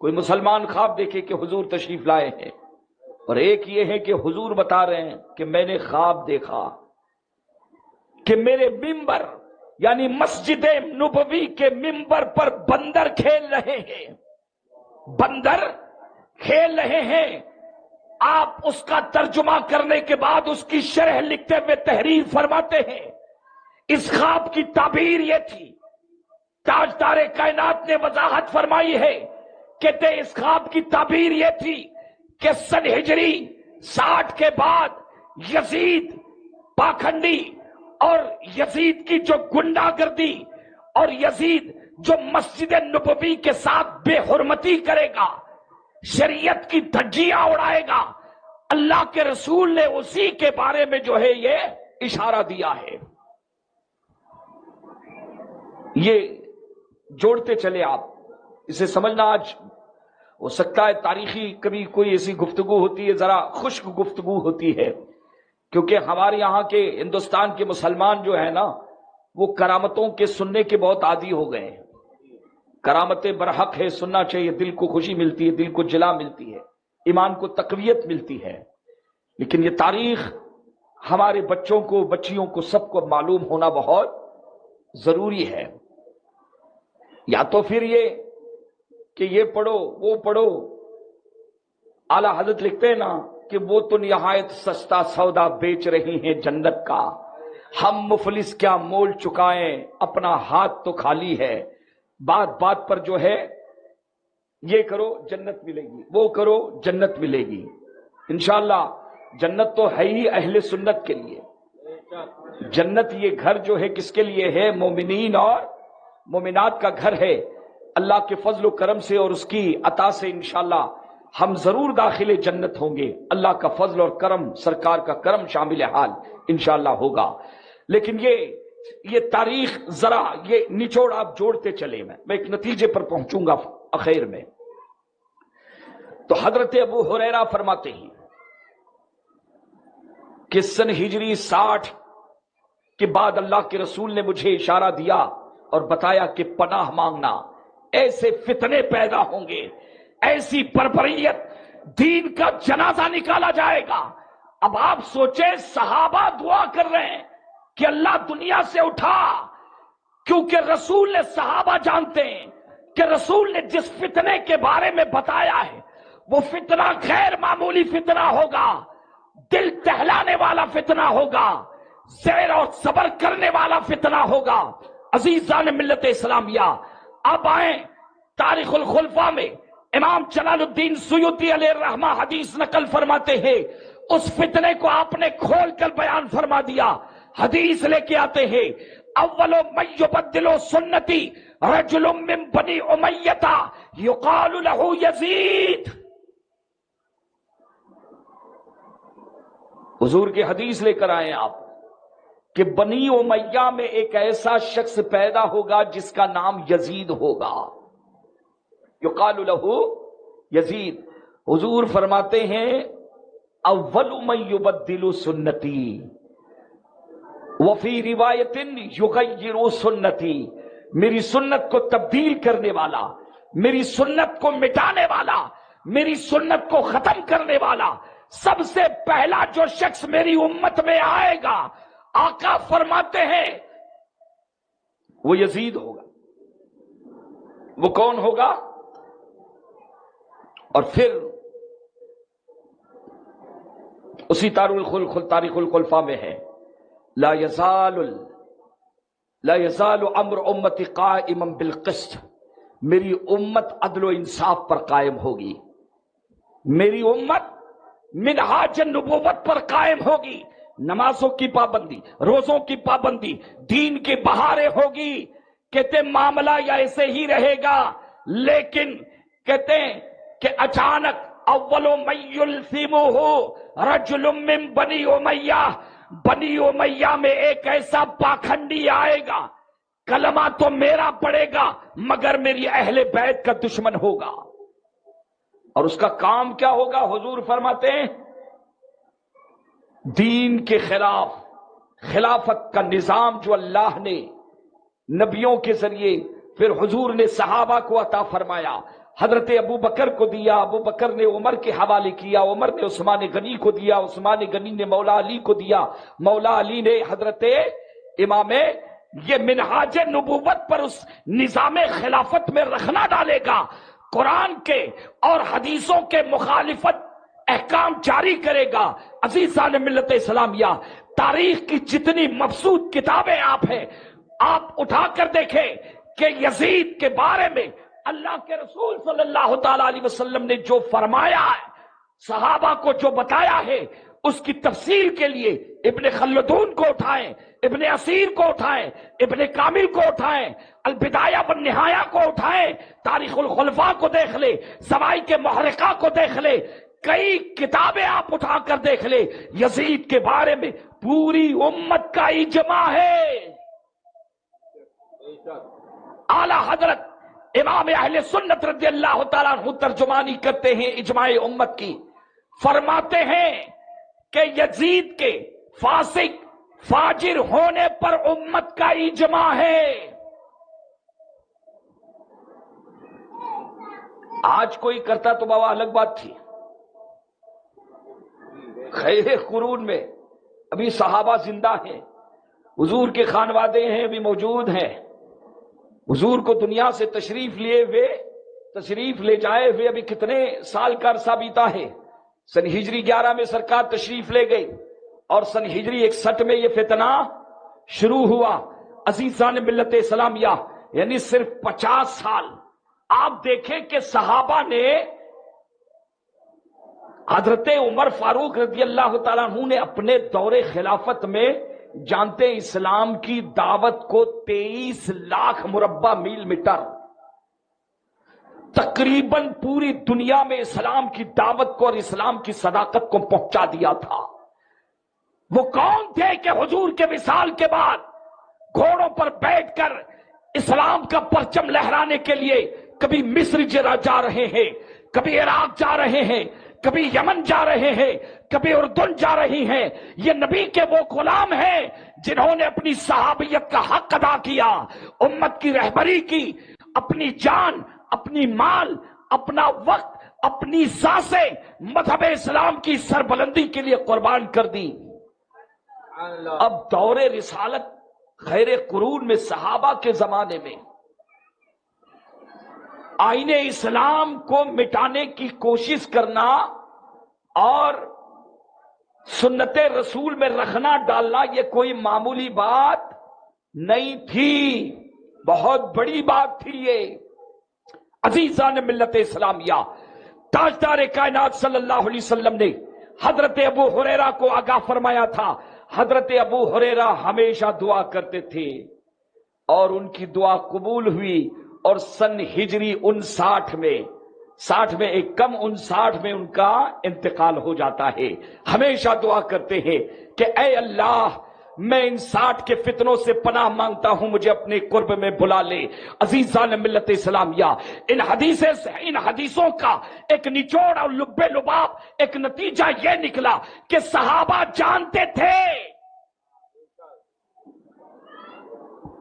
کوئی مسلمان خواب دیکھے کہ حضور تشریف لائے ہیں، اور ایک یہ ہے کہ حضور بتا رہے ہیں کہ میں نے خواب دیکھا کہ میرے ممبر یعنی مسجد نبوی کے ممبر پر بندر کھیل رہے ہیں، بندر کھیل رہے ہیں. آپ اس کا ترجمہ کرنے کے بعد اس کی شرح لکھتے ہوئے تحریر فرماتے ہیں، اس خواب کی تعبیر یہ تھی، تاجدار کائنات نے وضاحت فرمائی ہے، کہتے اس خواب کی تعبیر یہ تھی کہ سن ہجری 60 کے بعد یزید پاکھنڈی اور یزید کی جو گنڈا گردی اور یزید جو مسجد نبوی کے ساتھ بے حرمتی کرے گا، شریعت کی دھجیاں اڑائے گا، اللہ کے رسول نے اسی کے بارے میں جو ہے یہ اشارہ دیا ہے۔ یہ جوڑتے چلے آپ، اسے سمجھنا۔ آج ہو سکتا ہے تاریخی کبھی کوئی ایسی گفتگو ہوتی ہے، ذرا خشک گفتگو ہوتی ہے، کیونکہ ہمارے یہاں کے ہندوستان کے مسلمان جو ہے نا، وہ کرامتوں کے سننے کے بہت عادی ہو گئے ہیں۔ کرامتیں برحق ہے، سننا چاہیے، دل کو خوشی ملتی ہے، دل کو جلا ملتی ہے، ایمان کو تقویت ملتی ہے، لیکن یہ تاریخ ہمارے بچوں کو، بچیوں کو، سب کو معلوم ہونا بہت ضروری ہے۔ یا تو پھر یہ کہ یہ پڑھو وہ پڑھو، اعلی حضرت لکھتے ہیں نا کہ وہ تو نہایت سستا سودا بیچ رہی ہیں جنت کا، ہم مفلس کیا مول چکائیں، اپنا ہاتھ تو خالی ہے۔ بات بات پر جو ہے یہ کرو جنت ملے گی، وہ کرو جنت ملے گی۔ انشاءاللہ جنت تو ہے ہی اہل سنت کے لیے۔ جنت یہ گھر جو ہے کس کے لیے ہے؟ مومنین اور مومنات کا گھر ہے۔ اللہ کے فضل و کرم سے اور اس کی عطا سے انشاءاللہ ہم ضرور داخل جنت ہوں گے۔ اللہ کا فضل اور کرم، سرکار کا کرم شامل حال انشاءاللہ ہوگا۔ لیکن یہ تاریخ ذرا یہ نچوڑ آپ جوڑتے چلے، میں ایک نتیجے پر پہنچوں گا اخیر میں۔ تو حضرت ابو ہریرہ فرماتے ہیں کہ سن ہجری 60 کے بعد اللہ کے رسول نے مجھے اشارہ دیا اور بتایا کہ پناہ مانگنا، ایسے فتنے پیدا ہوں گے، ایسی بربریت، دین کا جنازہ نکالا جائے گا۔ اب آپ سوچیں، صحابہ دعا کر رہے ہیں کہ اللہ دنیا سے اٹھا، کیونکہ رسول نے، صحابہ جانتے ہیں کہ رسول نے جس فتنے کے بارے میں بتایا ہے وہ فتنہ غیر معمولی فتنہ ہوگا، دل دہلانے والا فتنہ ہوگا، زیر اور صبر کرنے والا فتنہ ہوگا۔ عزیزان ملت اسلامیہ، اب آئیں تاریخ الخلفاء میں امام جلال الدین سیوطی علیہ الرحمہ حدیث نقل فرماتے ہیں، اس فتنے کو آپ نے کھول کر بیان فرما دیا۔ حدیث لے کے آتے ہیں، اول من یبدل سنتی رجل من بنی امیہ یقال له یزید۔ حضور کی حدیث لے کر آئے آپ کہ بنی امیہ میں ایک ایسا شخص پیدا ہوگا جس کا نام یزید ہوگا، یقال له یزید۔ حضور فرماتے ہیں اول من یبدل سنتی وفی روایت یغیر سنتی، میری سنت کو تبدیل کرنے والا، میری سنت کو مٹانے والا، میری سنت کو ختم کرنے والا، سب سے پہلا جو شخص میری امت میں آئے گا، آقا فرماتے ہیں وہ یزید ہوگا۔ وہ کون ہوگا؟ اور پھر اسی تاریخ الخلفاء میں ہے، لا یزال امر امتی قائما بالقسط، میری امت عدل و انصاف پر قائم ہوگی، میری امت منہاج نبوت پر قائم ہوگی، نمازوں کی پابندی، روزوں کی پابندی، دین کی بہاریں ہوگی۔ کہتے معاملہ یا ایسے ہی رہے گا، لیکن کہتے ہیں کہ اچانک اول من یلثمہ رجل من بنی امیہ، بنی امیہ میں ایک ایسا پاکھنڈی آئے گا، کلمہ تو میرا پڑے گا مگر میری اہل بیت کا دشمن ہوگا۔ اور اس کا کام کیا ہوگا؟ حضور فرماتے ہیں دین کے خلاف، خلافت کا نظام جو اللہ نے نبیوں کے ذریعے پھر حضور نے صحابہ کو عطا فرمایا، حضرت ابو بکر کو دیا، ابو بکر نے عمر کے حوالے کیا، عمر نے عثمان غنی کو دیا، عثمان غنی نے مولا علی کو دیا، مولا علی نے حضرت امام، یہ منہاج نبوت پر اس نظام خلافت میں رکھنا ڈالے گا، قرآن کے اور حدیثوں کے مخالفت احکام جاری کرے گا۔ عزیزان ملت اسلامیہ، تاریخ کی جتنی مبسوط کتابیں آپ ہیں، آپ اٹھا کر دیکھیں کہ یزید کے بارے میں اللہ کے رسول صلی اللہ تعالی علیہ وسلم نے جو فرمایا ہے، صحابہ کو جو بتایا ہے، اس کی تفصیل کے لیے ابن خلدون کو اٹھائیں، ابن اسیر کو اٹھائیں، ابن کامل کو اٹھائیں، البدایہ والنہایہ کو اٹھائیں، تاریخ الخلفاء کو دیکھ لے، سوائی کے محرقہ کو دیکھ لے، کئی کتابیں آپ اٹھا کر دیکھ لے، یزید کے بارے میں پوری امت کا اجماع ہے۔ اعلی حضرت امام اہل سنت رضی اللہ تعالیٰ عنہ ترجمانی کرتے ہیں اجماع امت کی، فرماتے ہیں کہ یزید کے فاسق فاجر ہونے پر امت کا اجماع ہے۔ آج کوئی کرتا تو بابا الگ بات تھی، خیر قرون میں ابھی صحابہ زندہ ہیں، حضور کے خانوادے ہیں ابھی موجود ہیں، حضور کو دنیا سے تشریف لے جائے ہوئے ابھی کتنے سال کا عرصہ بیتا ہے۔ سن ہجری 11 میں سرکار تشریف لے گئی اور سن ہجری 61 میں یہ فتنہ شروع ہوا۔ عزیزان ملت اسلامیہ، یعنی صرف 50 سال آپ دیکھیں کہ صحابہ نے حضرت عمر فاروق رضی اللہ تعالیٰ عنہ نے اپنے دور خلافت میں جانتے اسلام کی دعوت کو 23 لاکھ مربع میل میٹر تقریباً پوری دنیا میں اسلام کی دعوت کو اور اسلام کی صداقت کو پہنچا دیا تھا۔ وہ کون تھے کہ حضور کے وصال کے بعد گھوڑوں پر بیٹھ کر اسلام کا پرچم لہرانے کے لیے کبھی مصر جا رہے ہیں، کبھی عراق جا رہے ہیں، کبھی یمن جا رہے ہیں، کبھی اردن جا رہی ہیں۔ یہ نبی کے وہ غلام ہیں جنہوں نے اپنی صحابیت کا حق ادا کیا، امت کی رہبری کی، اپنی جان، اپنی مال، اپنا وقت، اپنی سانسیں مذہب اسلام کی سربلندی کے لیے قربان کر دی۔ اب دور رسالت خیر قرون میں صحابہ کے زمانے میں آئین اسلام کو مٹانے کی کوشش کرنا اور سنت رسول میں رکھنا ڈالنا یہ کوئی معمولی بات نہیں تھی، بہت بڑی بات تھی یہ۔ عزیزان ملت اسلامیہ، تاجدار کائنات صلی اللہ علیہ وسلم نے حضرت ابو ہریرہ کو آگاہ فرمایا تھا۔ حضرت ابو ہریرہ ہمیشہ دعا کرتے تھے اور ان کی دعا قبول ہوئی، اور سن ہجری 59 میں ایک کم 59 میں ان کا انتقال ہو جاتا ہے۔ ہمیشہ دعا کرتے ہیں کہ اے اللہ، میں ان 60 کے فتنوں سے پناہ مانگتا ہوں، مجھے اپنے قرب میں بلا لے۔ عزیزان ملت اسلامیہ، ان حدیثوں کا ایک نچوڑ اور لب لباب ایک نتیجہ یہ نکلا کہ صحابہ جانتے تھے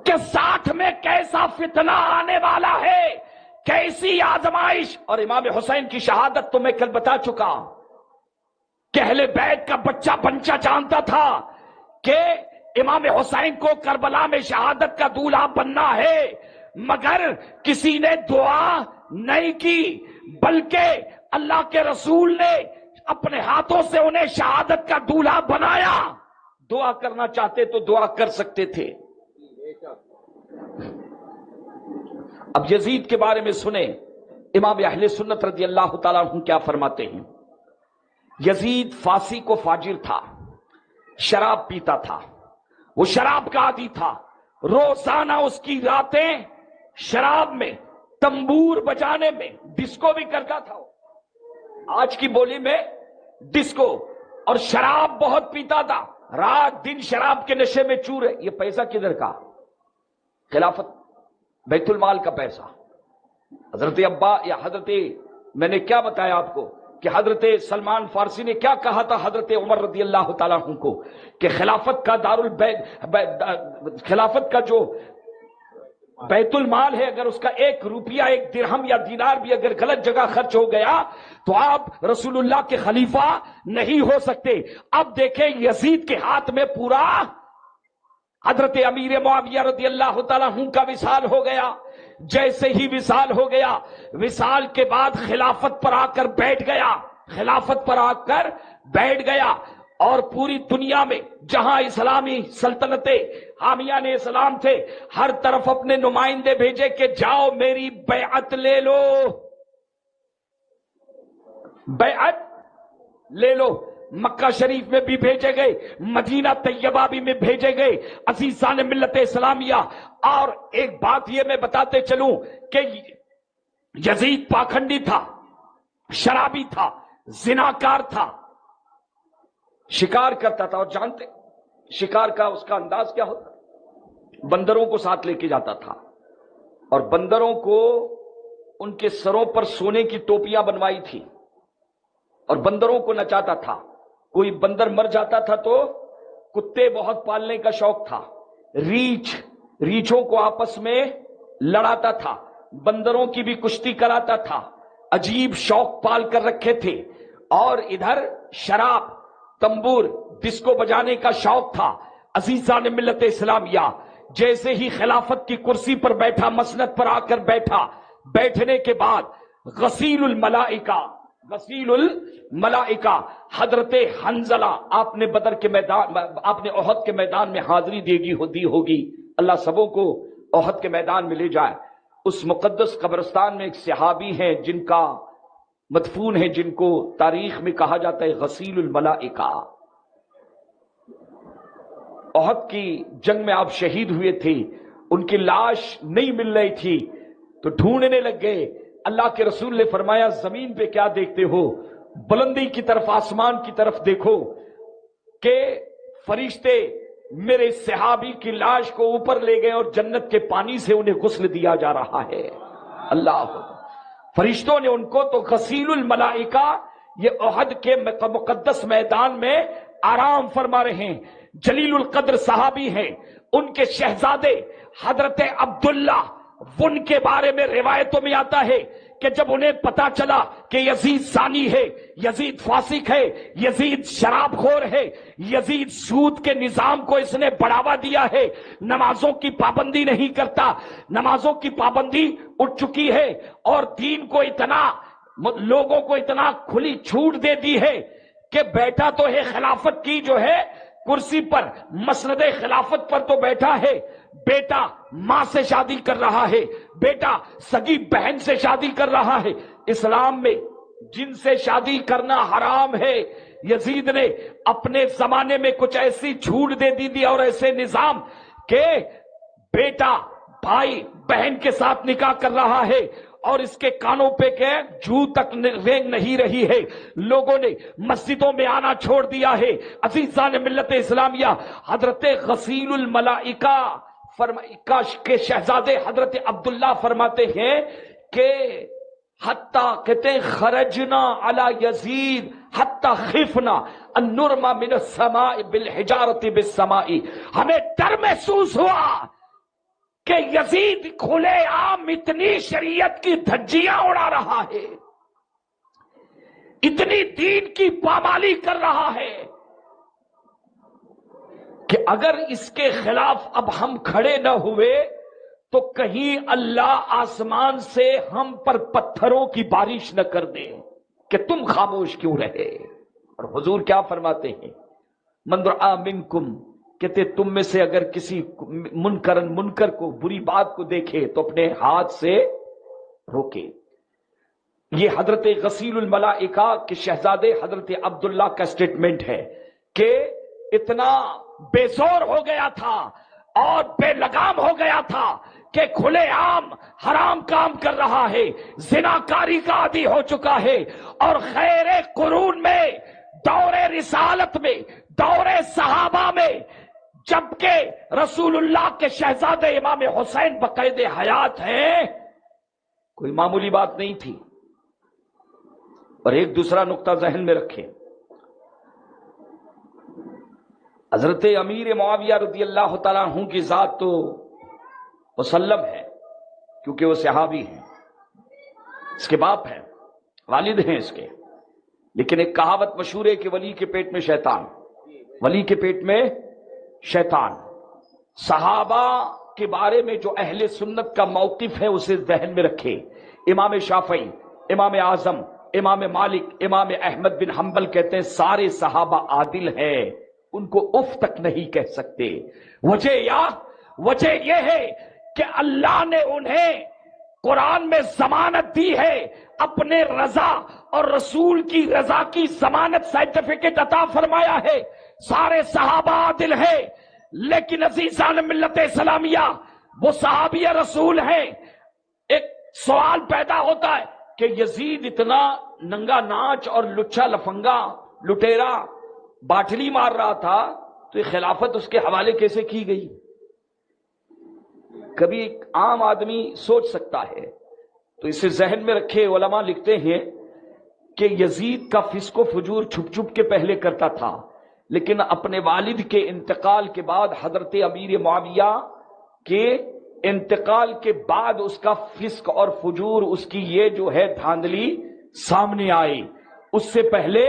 کہ 60 میں کیسا فتنہ آنے والا ہے، کیسی آزمائش۔ اور امام حسین کی شہادت تو میں کل بتا چکا کہ اہل بیت کا بچہ بنچہ جانتا تھا کہ امام حسین کو کربلا میں شہادت کا دولہا بننا ہے، مگر کسی نے دعا نہیں کی، بلکہ اللہ کے رسول نے اپنے ہاتھوں سے انہیں شہادت کا دولہا بنایا۔ دعا کرنا چاہتے تو دعا کر سکتے تھے۔ اب یزید کے بارے میں سنیں، امام اہل سنت رضی اللہ تعالیٰ عنہ کیا فرماتے ہیں۔ یزید فاسق و فاجر تھا، شراب پیتا تھا، وہ شراب کا عادی تھا، روزانہ اس کی راتیں شراب میں، تنبور بجانے میں، ڈسکو بھی کرتا تھا، آج کی بولی میں ڈسکو، اور شراب بہت پیتا تھا، رات دن شراب کے نشے میں چور ہے۔ یہ پیسہ کدھر کا؟ خلافت بیت المال کا پیسہ۔ حضرت ابا یا میں نے کیا بتایا آپ کو کہ حضرت سلمان فارسی نے کیا کہا تھا حضرت عمر رضی اللہ تعالیٰ عنہ کو کہ خلافت کا جو بیت المال ہے، اگر اس کا 1 روپیہ 1 درہم یا دینار بھی اگر غلط جگہ خرچ ہو گیا تو آپ رسول اللہ کے خلیفہ نہیں ہو سکتے۔ اب دیکھیں یزید کے ہاتھ میں پورا حضرت امیر معاویہ رضی اللہ تعالیٰ عنہ کا وصال ہو گیا۔ جیسے ہی وصال ہو گیا، وصال کے بعد خلافت پر آ کر بیٹھ گیا، اور پوری دنیا میں جہاں اسلامی سلطنتیں حامیان اسلام تھے، ہر طرف اپنے نمائندے بھیجے کہ جاؤ میری بیعت لے لو، بیعت لے لو۔ مکہ شریف میں بھی بھیجے گئے، مدینہ طیبہ بھی میں بھیجے گئے عزیزان ملت اسلامیہ۔ اور ایک بات یہ میں بتاتے چلوں کہ یزید پاکھنڈی تھا، شرابی تھا، زناکار تھا، شکار کرتا تھا، اور جانتے شکار کا اس کا انداز کیا ہوتا؟ بندروں کو ساتھ لے کے جاتا تھا، اور بندروں کو ان کے سروں پر سونے کی ٹوپیاں بنوائی تھی، اور بندروں کو نچاتا تھا۔ کوئی بندر مر جاتا تھا تو کتے بہت پالنے کا شوق تھا، ریچھوں کو آپس میں لڑاتا تھا، بندروں کی بھی کشتی کراتا تھا، عجیب شوق پال کر رکھے تھے۔ اور ادھر شراب، تنبور، ڈسکو بجانے کا شوق تھا۔ عزیزان ملت اسلامیہ، جیسے ہی خلافت کی کرسی پر بیٹھا، مسند پر آ کر بیٹھا، بیٹھنے کے بعد غسیل الملائکہ حضرت حنظلہ، آپ نے بدر کے میدان، آپ نے احد کے میدان میں حاضری دی ہوگی، اللہ سبوں کو احد کے میدان میں لے جائے۔ اس مقدس قبرستان میں ایک صحابی ہیں جن کا مدفون ہے، جن کو تاریخ میں کہا جاتا ہے غسیل الملائکہ۔ احد کی جنگ میں آپ شہید ہوئے تھے، ان کی لاش نہیں مل رہی تھی تو ڈھونڈنے لگ گئے۔ اللہ کے رسول نے فرمایا زمین پہ کیا دیکھتے ہو؟ بلندی کی طرف، آسمان کی طرف دیکھو کہ فرشتے میرے صحابی کی لاش کو اوپر لے گئے اور جنت کے پانی سے انہیں غسل دیا جا رہا ہے۔ اللہ، فرشتوں نے ان کو تو غسیل الملائکہ، یہ احد کے مقدس میدان میں آرام فرما رہے ہیں۔ جلیل القدر صحابی ہیں، ان کے شہزادے حضرت عبداللہ، ان کے بارے میں روایتوں میں آتا ہے کہ جب انہیں پتا چلا کہ یزید زانی ہے، یزید فاسق ہے، یزید شراب خور ہے، یزید سود کے نظام کو اس نے بڑھاوا دیا ہے، نمازوں کی پابندی نہیں کرتا، نمازوں کی پابندی اٹھ چکی ہے، اور دین کو اتنا، لوگوں کو اتنا کھلی چھوٹ دے دی ہے کہ بیٹھا تو ہے خلافت کی جو ہے کرسی پر، مسند خلافت پر تو بیٹھا ہے، بیٹا ماں سے شادی کر رہا ہے، بیٹا سگی بہن سے شادی کر رہا ہے۔ اسلام میں جن سے شادی کرنا حرام ہے، یزید نے اپنے زمانے میں کچھ ایسی چھوٹ دے دی اور ایسے نظام کہ بیٹا بھائی بہن کے ساتھ نکاح کر رہا ہے، اور اس کے کانوں پہ کہ جو تک رینگ نہیں رہی ہے، لوگوں نے مسجدوں میں آنا چھوڑ دیا ہے۔ عزیزان ملت اسلامیہ، حضرت غسیل الملائکہ کے شہزادے حضرت عبداللہ فرماتے ہیں کہ کہتے ہیں خرجنا علی یزید حتی خفنا ان نرما من السماء بالحجارت بالسماء، ہمیں ڈر محسوس ہوا کہ یزید کھلے عام اتنی شریعت کی دھجیاں اڑا رہا ہے، اتنی دین کی پامالی کر رہا ہے کہ اگر اس کے خلاف اب ہم کھڑے نہ ہوئے تو کہیں اللہ آسمان سے ہم پر پتھروں کی بارش نہ کر دے کہ تم خاموش کیوں رہے۔ اور حضور کیا فرماتے ہیں؟ من رآ منکم، کہتے تم میں سے اگر کسی منکر کو، بری بات کو دیکھے تو اپنے ہاتھ سے روکے۔ یہ حضرت غسیل الملائکہ کے شہزادے حضرت عبداللہ کا سٹیٹمنٹ ہے کہ اتنا بے زور ہو گیا تھا اور بے لگام ہو گیا تھا کہ کھلے عام حرام کام کر رہا ہے، زناکاری کا عادی ہو چکا ہے، اور خیر قرون میں، دور رسالت میں، دور صحابہ میں، جبکہ رسول اللہ کے شہزادے امام حسین بقید حیات ہیں، کوئی معمولی بات نہیں تھی۔ اور ایک دوسرا نقطہ ذہن میں رکھیں، حضرت امیر معاویہ رضی اللہ تعالیٰ عنہ کی ذات تو مسلم ہے کیونکہ وہ صحابی ہیں، اس کے باپ ہیں، والد ہیں اس کے، لیکن ایک کہاوت مشہور ہے کہ ولی کے پیٹ میں شیطان، ولی کے پیٹ میں شیطان۔ صحابہ کے بارے میں جو اہل سنت کا موقف ہے اسے ذہن میں رکھے۔ امام شافعی، امام اعظم، امام مالک، امام احمد بن حنبل کہتے ہیں سارے صحابہ عادل ہیں، ان کو اف تک نہیں کہہ سکتے۔ وجہ یہ ہے کہ اللہ نے انہیں قرآن میں ضمانت دی ہے اپنے رضا اور رسول کی رضا کی ضمانت سرٹیفکیٹ عطا فرمایا ہے، سارے صحابہ عادل ہیں، لیکن عزیزان ملت اسلامیہ وہ صحابی رسول ہیں۔ ایک سوال پیدا ہوتا ہے کہ یزید اتنا ننگا ناچ اور لچا لفنگا لٹیرا باٹلی مار رہا تھا تو یہ خلافت اس کے حوالے کیسے کی گئی؟ کبھی ایک عام آدمی سوچ سکتا ہے، تو اسے ذہن میں رکھے۔ علماء لکھتے ہیں کہ یزید کا فسق و فجور چھپ چھپ کے پہلے کرتا تھا، لیکن اپنے والد کے انتقال کے بعد، حضرت امیر معاویہ کے انتقال کے بعد اس کا فسق اور فجور، اس کی یہ جو ہے دھاندلی سامنے آئی، اس سے پہلے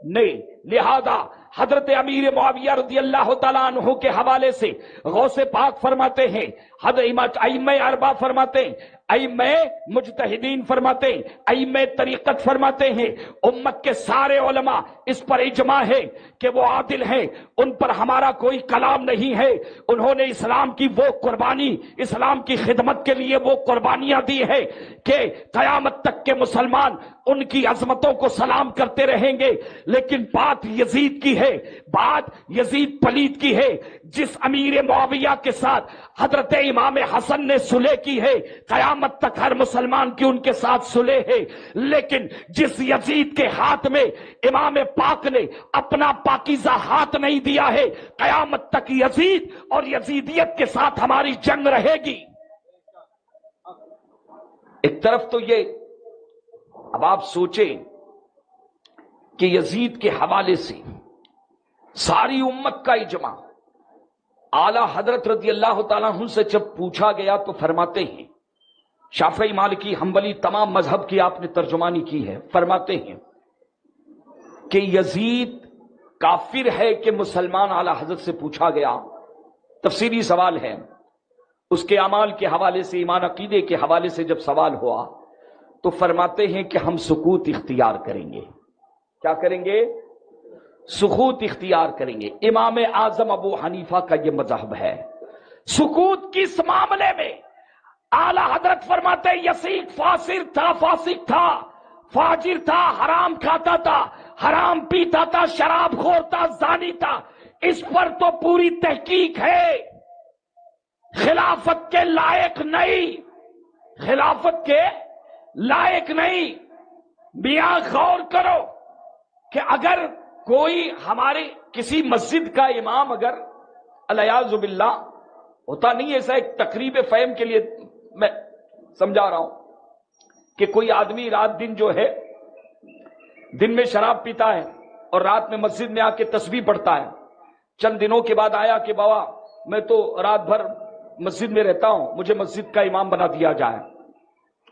نہیں۔ لہذا حضرت امیر معاویہ رضی اللہ تعالیٰ عنہ کے حوالے سے غوث پاک فرماتے ہیں، حضرت ائمہ اربعہ فرماتے ہیں، ائمہ مجتہدین فرماتے ہیں، ائمہ طریقت فرماتے ہیں، امت کے سارے علماء اس پر اجماع ہے کہ وہ عادل ہیں، ان پر ہمارا کوئی کلام نہیں ہے۔ انہوں نے اسلام کی وہ قربانی، اسلام کی خدمت کے لیے وہ قربانیاں دی ہے کہ قیامت تک کے مسلمان ان کی عظمتوں کو سلام کرتے رہیں گے۔ لیکن بات یزید کی ہے، بات یزید پلید کی ہے، جس امیر معاویہ کے ساتھ حضرت امام حسن نے صلح کی ہے، قیامت تک ہر مسلمان کی ان کے ساتھ صلح ہے۔ لیکن جس یزید کے ہاتھ میں امام پاک نے اپنا پاکیزہ ہاتھ نہیں دیا ہے، قیامت تک یزید اور یزیدیت کے ساتھ ہماری جنگ رہے گی۔ ایک طرف تو یہ، اب آپ سوچیں کہ یزید کے حوالے سے ساری امت کا اجماع، اعلی حضرت رضی اللہ تعالیٰ عنہ سے جب پوچھا گیا تو فرماتے ہیں، شافعی مالکی حنبلی تمام مذہب کی آپ نے ترجمانی کی ہے، فرماتے ہیں کہ یزید کافر ہے کہ مسلمان؟ اعلی حضرت سے پوچھا گیا، تفسیری سوال ہے، اس کے اعمال کے حوالے سے، ایمان عقیدے کے حوالے سے جب سوال ہوا تو فرماتے ہیں کہ ہم سکوت اختیار کریں گے۔ کیا کریں گے؟ سکوت اختیار کریں گے۔ امام اعظم ابو حنیفہ کا یہ مذہب ہے، سکوت کس معاملے میں؟ اعلی حضرت فرماتے ہیں یزید فاسق تھا، فاجر تھا، حرام کھاتا تھا، حرام پیتا تھا، شراب خور تھا، زانی تھا، اس پر تو پوری تحقیق ہے، خلافت کے لائق نہیں، خلافت کے لائق نہیں۔ میاں غور کرو کہ اگر کوئی ہمارے کسی مسجد کا امام اگر الیاذ باللہ ہوتا نہیں، ایسا ایک تقریب فہم کے لیے میں سمجھا رہا ہوں کہ کوئی آدمی رات دن جو ہے دن میں شراب پیتا ہے اور رات میں مسجد میں آ کے تسبیح پڑھتا ہے، چند دنوں کے بعد آیا کہ بابا میں تو رات بھر مسجد میں رہتا ہوں، مجھے مسجد کا امام بنا دیا جائے،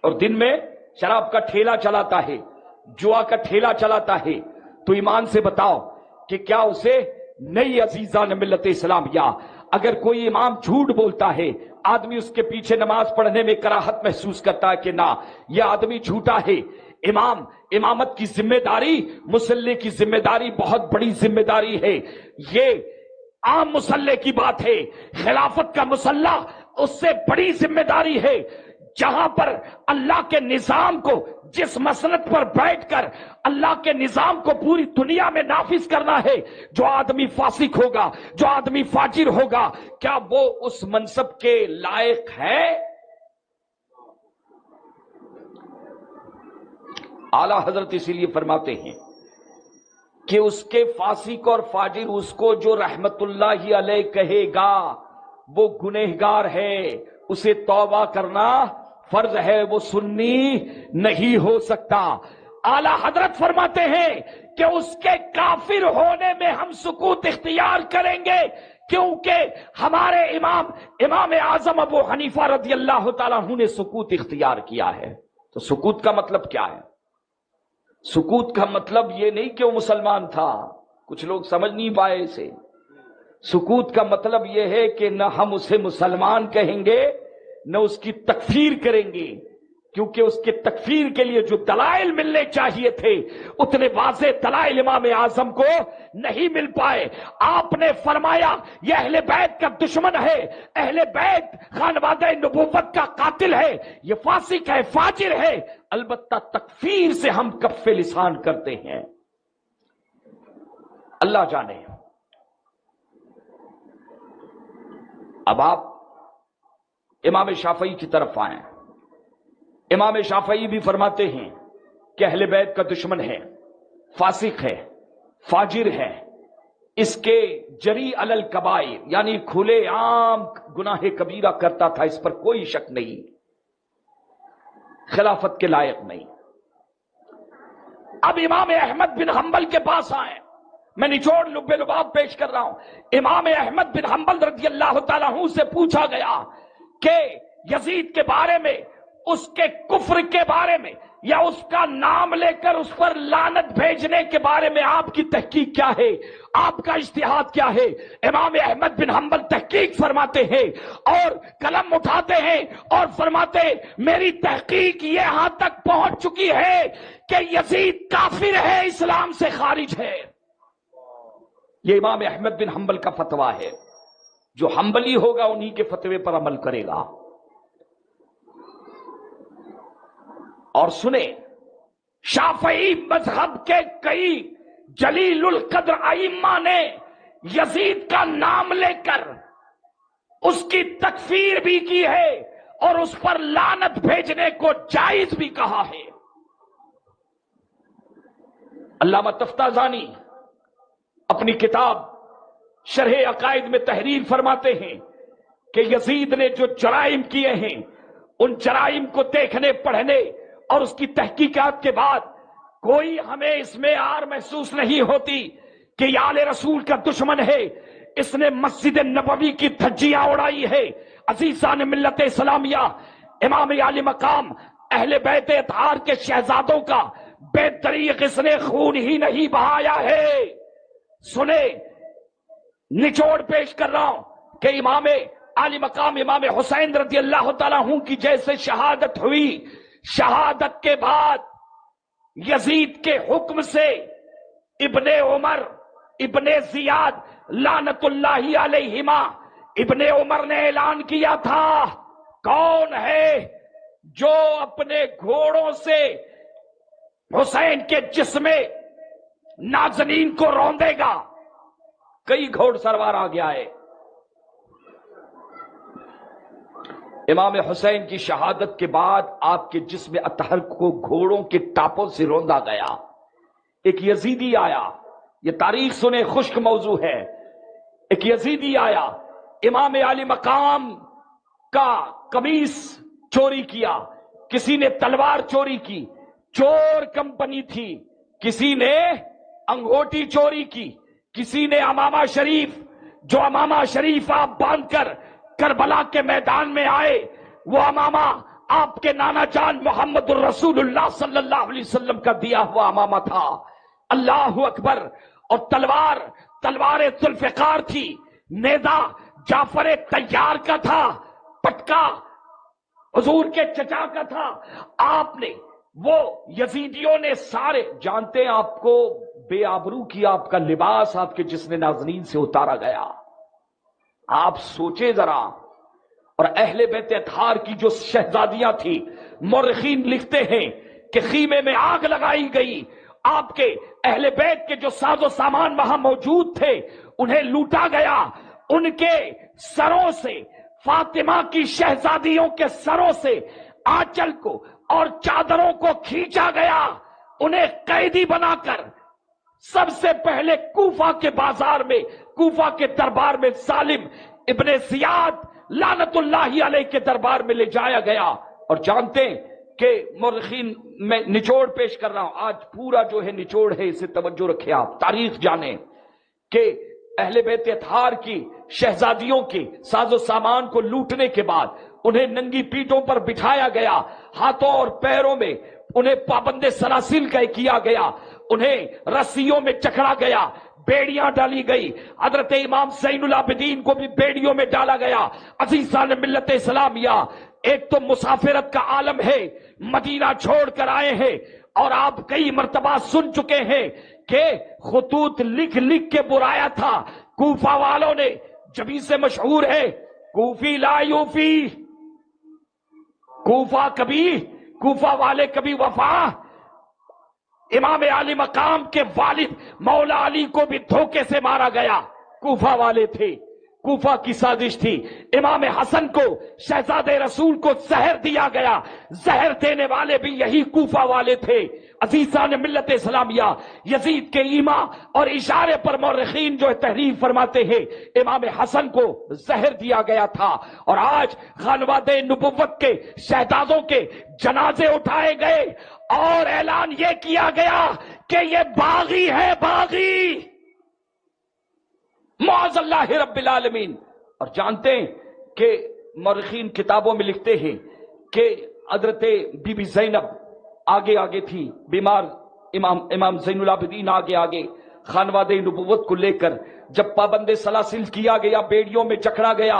اور دن میں شراب کا ٹھیلا چلاتا ہے، جوا کا ٹھیلا چلاتا ہے، تو ایمان سے بتاؤ کہ کیا اسے نہیں؟ عزیزان ملت اسلامیہ، اگر کوئی امام جھوٹ بولتا ہے، آدمی اس کے پیچھے نماز پڑھنے میں کراہت محسوس کرتا ہے کہ نہ یہ آدمی جھوٹا ہے۔ امامت کی ذمہ داری، مصلی کی ذمہ داری بہت بڑی ذمہ داری ہے، یہ عام مصلی کی بات ہے، خلافت کا مصلی اس سے بڑی ذمہ داری ہے، جہاں پر اللہ کے نظام کو، جس مسند پر بیٹھ کر اللہ کے نظام کو پوری دنیا میں نافذ کرنا ہے، جو آدمی فاسق ہوگا، جو آدمی فاجر ہوگا، کیا وہ اس منصب کے لائق ہے؟ اعلی حضرت اسی لیے فرماتے ہیں کہ اس کے فاسق اور فاجر، اس کو جو رحمت اللہ علیہ کہے گا وہ گنہگار ہے، اسے توبہ کرنا فرض ہے، وہ سنی نہیں ہو سکتا۔ اعلی حضرت فرماتے ہیں کہ اس کے کافر ہونے میں ہم سکوت اختیار کریں گے، کیونکہ ہمارے امام اعظم ابو حنیفہ رضی اللہ تعالیٰ عنہ نے سکوت اختیار کیا ہے۔ تو سکوت کا مطلب کیا ہے؟ سکوت کا مطلب یہ نہیں کہ وہ مسلمان تھا، کچھ لوگ سمجھ نہیں پائے اسے۔ سکوت کا مطلب یہ ہے کہ نہ ہم اسے مسلمان کہیں گے نہ اس کی تکفیر کریں گے، کیونکہ اس کے تکفیر کے لیے جو دلائل ملنے چاہیے تھے اتنے واضح دلائل امام اعظم کو نہیں مل پائے۔ آپ نے فرمایا یہ اہل بیت کا دشمن ہے، اہل بیت خانوادہ نبوت کا قاتل ہے، یہ فاسق ہے، فاجر ہے۔ البتہ تکفیر سے ہم کف لسان کرتے ہیں، اللہ جانے۔ اب آپ امام شافعی کی طرف آئیں۔ امام شافعی بھی فرماتے ہیں کہ اہل بیت کا دشمن ہے، فاسق ہے، فاجر ہے، اس کے جری علی الکبائر یعنی کھلے عام گناہ کبیرہ کرتا تھا، اس پر کوئی شک نہیں، خلافت کے لائق نہیں۔ اب امام احمد بن حنبل کے پاس آئیں، میں نچوڑ لب لباب پیش کر رہا ہوں۔ امام احمد بن حنبل رضی اللہ تعالیٰ عنہ سے پوچھا گیا کہ یزید کے بارے میں، اس کے کفر کے بارے میں، یا اس کا نام لے کر اس پر لعنت بھیجنے کے بارے میں آپ کی تحقیق کیا ہے، آپ کا اجتہاد کیا ہے؟ امام احمد بن حنبل تحقیق فرماتے ہیں اور قلم اٹھاتے ہیں اور فرماتے ہیں میری تحقیق یہاں تک پہنچ چکی ہے کہ یزید کافر ہے، اسلام سے خارج ہے۔ یہ امام احمد بن حنبل کا فتویٰ ہے، جو حنبلی ہوگا انہی کے فتوے پر عمل کرے گا۔ اور سنیں، شافعی مذہب کے کئی جلیل القدر ائمہ نے یزید کا نام لے کر اس کی تکفیر بھی کی ہے اور اس پر لعنت بھیجنے کو جائز بھی کہا ہے۔ علامہ تفتازانی اپنی کتاب شرح عقائد میں تحریر فرماتے ہیں کہ یزید نے جو جرائم کیے ہیں، ان جرائم کو دیکھنے پڑھنے اور اس کی تحقیقات کے بعد کوئی ہمیں اس میں آر محسوس نہیں ہوتی کہ یہ آل رسول کا دشمن ہے، اس نے مسجد نبوی کی دھجیاں اڑائی ہے۔ عزیزان ملت اسلامیہ، امام عالی مقام اہل بیت اطہار کے شہزادوں کا بے دریغ اس نے خون ہی نہیں بہایا ہے۔ سنیں، نچوڑ پیش کر رہا ہوں کہ امام عالی مقام امام حسین رضی اللہ تعالیٰ عنہ کی جیسے شہادت ہوئی، شہادت کے بعد یزید کے حکم سے ابن عمر، ابن زیاد لعنت اللہ علیہما، ابن عمر نے اعلان کیا تھا کون ہے جو اپنے گھوڑوں سے حسین کے جسم نازنین کو روندے گا؟ کئی گھوڑ سروار آ گیا ہے۔ امام حسین کی شہادت کے بعد آپ کے جسم اطہر کو گھوڑوں کے ٹاپوں سے روندا گیا۔ ایک یزیدی آیا، یہ تاریخ سنے، خشک موضوع ہے۔ ایک یزیدی آیا، امام عالی مقام کا قمیص چوری کیا، کسی نے تلوار چوری کی، چور کمپنی تھی، کسی نے انگوٹی چوری کی، کسی نے امامہ شریف، جو امامہ شریف آپ باندھ کر کربلا کے میدان میں آئے، وہ امامہ آپ کے نانا جان محمد الرسول اللہ صلی اللہ علیہ وسلم کا دیا ہوا امامہ تھا۔ اللہ اکبر۔ اور تلوار ذوالفقار تھی، نیزہ جعفر طیار کا تھا، پٹکا حضور کے چچا کا تھا۔ آپ نے، وہ یزیدیوں نے سارے جانتے ہیں آپ کو بے آبرو کیا، آپ کا لباس آپ کے جسم نازنین سے اتارا گیا۔ آپ سوچے ذرا۔ اور اہل بیت اطہار کی جو شہزادیاں تھی، مورخین لکھتے ہیں کہ خیمے میں آگ لگائی گئی، آپ کے اہل بیت کے جو ساز و سامان وہاں موجود تھے انہیں لوٹا گیا، ان کے سروں سے، فاطمہ کی شہزادیوں کے سروں سے آنچل کو اور چادروں کو کھینچا گیا، انہیں قیدی بنا کر سب سے پہلے کوفہ کے بازار میں، کوفہ کے دربار میں سالم ابن زیاد لعنت اللہ علیہ کے دربار میں لے جایا گیا۔ اور جانتے ہیں کہ مورخین، میں نچوڑ پیش کر رہا ہوں، آج پورا جو ہے نچوڑ ہے، اسے توجہ رکھیں، آپ تاریخ جانیں کہ اہل بیت اطہار کی شہزادیوں کے ساز و سامان کو لوٹنے کے بعد انہیں ننگی پیٹوں پر بٹھایا گیا، ہاتھوں اور پیروں میں انہیں پابند سلاسل کیا گیا، انہیں رسیوں میں جکڑا گیا، بیڑیاں ڈالی گئی، حضرت امام زین العابدین کو بھی بیڑیوں میں ڈالا گیا۔ عزیزان ملت اسلامیہ، ایک تو مسافرت کا عالم ہے، مدینہ چھوڑ کر آئے ہیں، اور آپ کئی مرتبہ سن چکے ہیں کہ خطوط لکھ لکھ کے برایا تھا کوفہ والوں نے، جبھی سے مشہور ہے کوفی لا یوفی، کوفہ کبھی کوفہ والے کبھی وفا امام علی مقام کے والد مولا علی کو بھی دھوکے سے مارا گیا، کوفہ والے تھے، کوفہ کی سازش تھی۔ امام حسن کو شہزادے رسول کو زہر دیا گیا، زہر دینے والے بھی یہی کوفہ والے تھے۔ عزیزان ملت اسلامیہ، یزید کے ایما اور اشارے پر مورخین جو تحریر فرماتے ہیں امام حسن کو زہر دیا گیا تھا، اور آج خانوادہ نبوت کے شہزادوں کے جنازے اٹھائے گئے اور اعلان یہ کیا گیا کہ یہ باغی ہے، باغی، معاذ اللہ رب العالمین۔ اور جانتے ہیں کہ مورخین کتابوں میں لکھتے ہیں کہ حضرت بی بی زینب آگے آگے تھی، بیمار امام زین العابدین آگے خانوادہ نبوت کو لے کر جب پابند سلاسل کیا گیا، بیڑیوں میں جکڑا گیا،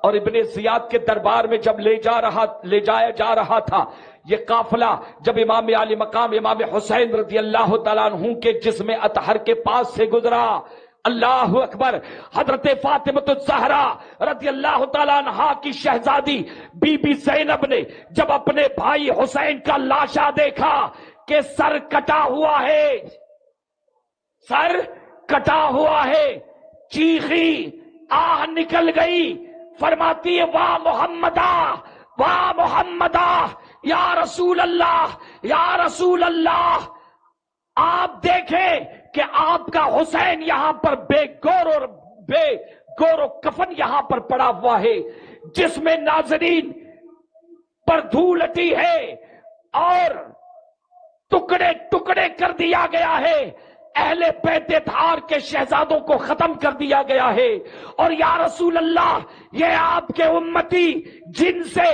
اور ابن زیاد کے دربار میں جب لے جایا جا رہا تھا، یہ قافلہ جب امام علی مقام امام حسین رضی اللہ تعالیٰ عنہ کے جسم اطہر کے پاس سے گزرا، اللہ اکبر، حضرت فاطمہ الزہرا رضی اللہ تعالیٰ عنہا کی شہزادی بی بی زینب نے جب اپنے بھائی حسین کا لاشا دیکھا کہ سر کٹا ہوا ہے، سر کٹا ہوا ہے، چیخی، آہ نکل گئی، فرماتی ہے واہ محمدہ، واہ محمدہ، یا رسول اللہ، یا رسول اللہ، آپ دیکھیں کہ آپ کا حسین یہاں پر بے گور و کفن یہاں پر پڑا ہوا ہے، جس میں ناظرین پر دھول اٹی ہے اور ٹکڑے ٹکڑے کر دیا گیا ہے، اہل بیت اطہار کے شہزادوں کو ختم کر دیا گیا ہے، اور یا رسول اللہ، یہ آپ کے امتی جن سے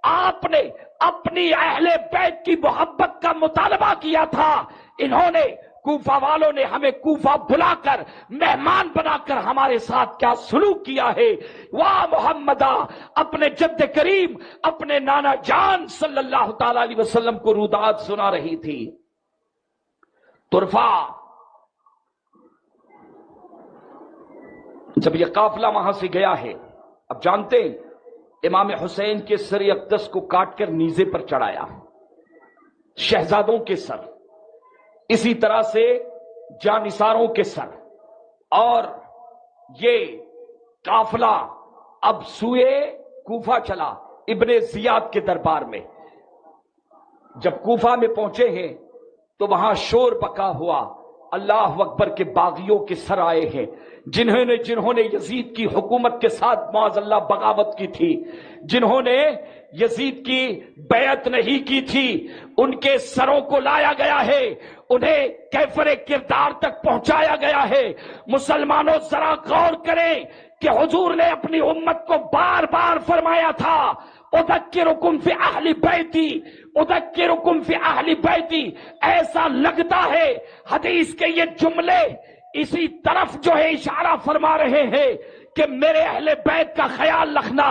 آپ نے اپنی اہل بیت کی محبت کا مطالبہ کیا تھا، انہوں نے، کوفہ والوں نے ہمیں کوفہ بلا کر مہمان بنا کر ہمارے ساتھ کیا سلوک کیا ہے۔ واہ محمدہ، اپنے جد کریم، اپنے نانا جان صلی اللہ تعالی علیہ وسلم کو روداد سنا رہی تھی۔ طرفہ، جب یہ قافلہ وہاں سے گیا ہے، اب جانتے ہیں امام حسین کے سر اقدس کو کاٹ کر نیزے پر چڑھایا، شہزادوں کے سر، اسی طرح سے جانثاروں کے سر، اور یہ قافلہ اب سوئے کوفہ چلا، ابن زیاد کے دربار میں۔ جب کوفہ میں پہنچے ہیں تو وہاں شور بکا ہوا، اللہ اکبر کے باغیوں کے سر آئے ہیں، جنہوں نے یزید کی حکومت کے ساتھ معاذ اللہ بغاوت کی تھی، جنہوں نے یزید کی بیعت نہیں کی تھی، ان کے سروں کو لایا گیا ہے، انہیں کیفر کردار تک پہنچایا گیا ہے۔ مسلمانوں ذرا غور کریں کہ حضور نے اپنی امت کو بار بار فرمایا تھا، اذکرکم فی اہل بیتی، اذکرکم فی اہل بیتی۔ ایسا لگتا ہے حدیث کے یہ جملے اسی طرف جو ہے اشارہ فرما رہے ہیں کہ میرے اہل بیت کا خیال رکھنا،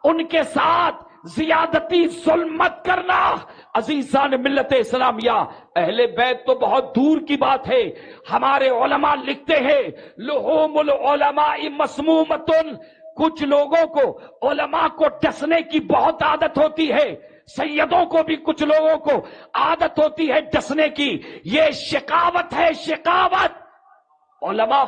ان کے ساتھ زیادتی ظلم مت کرنا۔ عزیزان ملت اسلامیہ، اہل بیت تو بہت دور کی بات ہے، ہمارے علماء لکھتے ہیں لحوم العلماء مسمومۃ، کچھ لوگوں کو، علماء کو ڈسنے کی بہت عادت ہوتی ہے، سیدوں کو بھی کچھ لوگوں کو عادت ہوتی ہے ڈسنے کی، یہ شقاوت ہے، شقاوت۔ علماء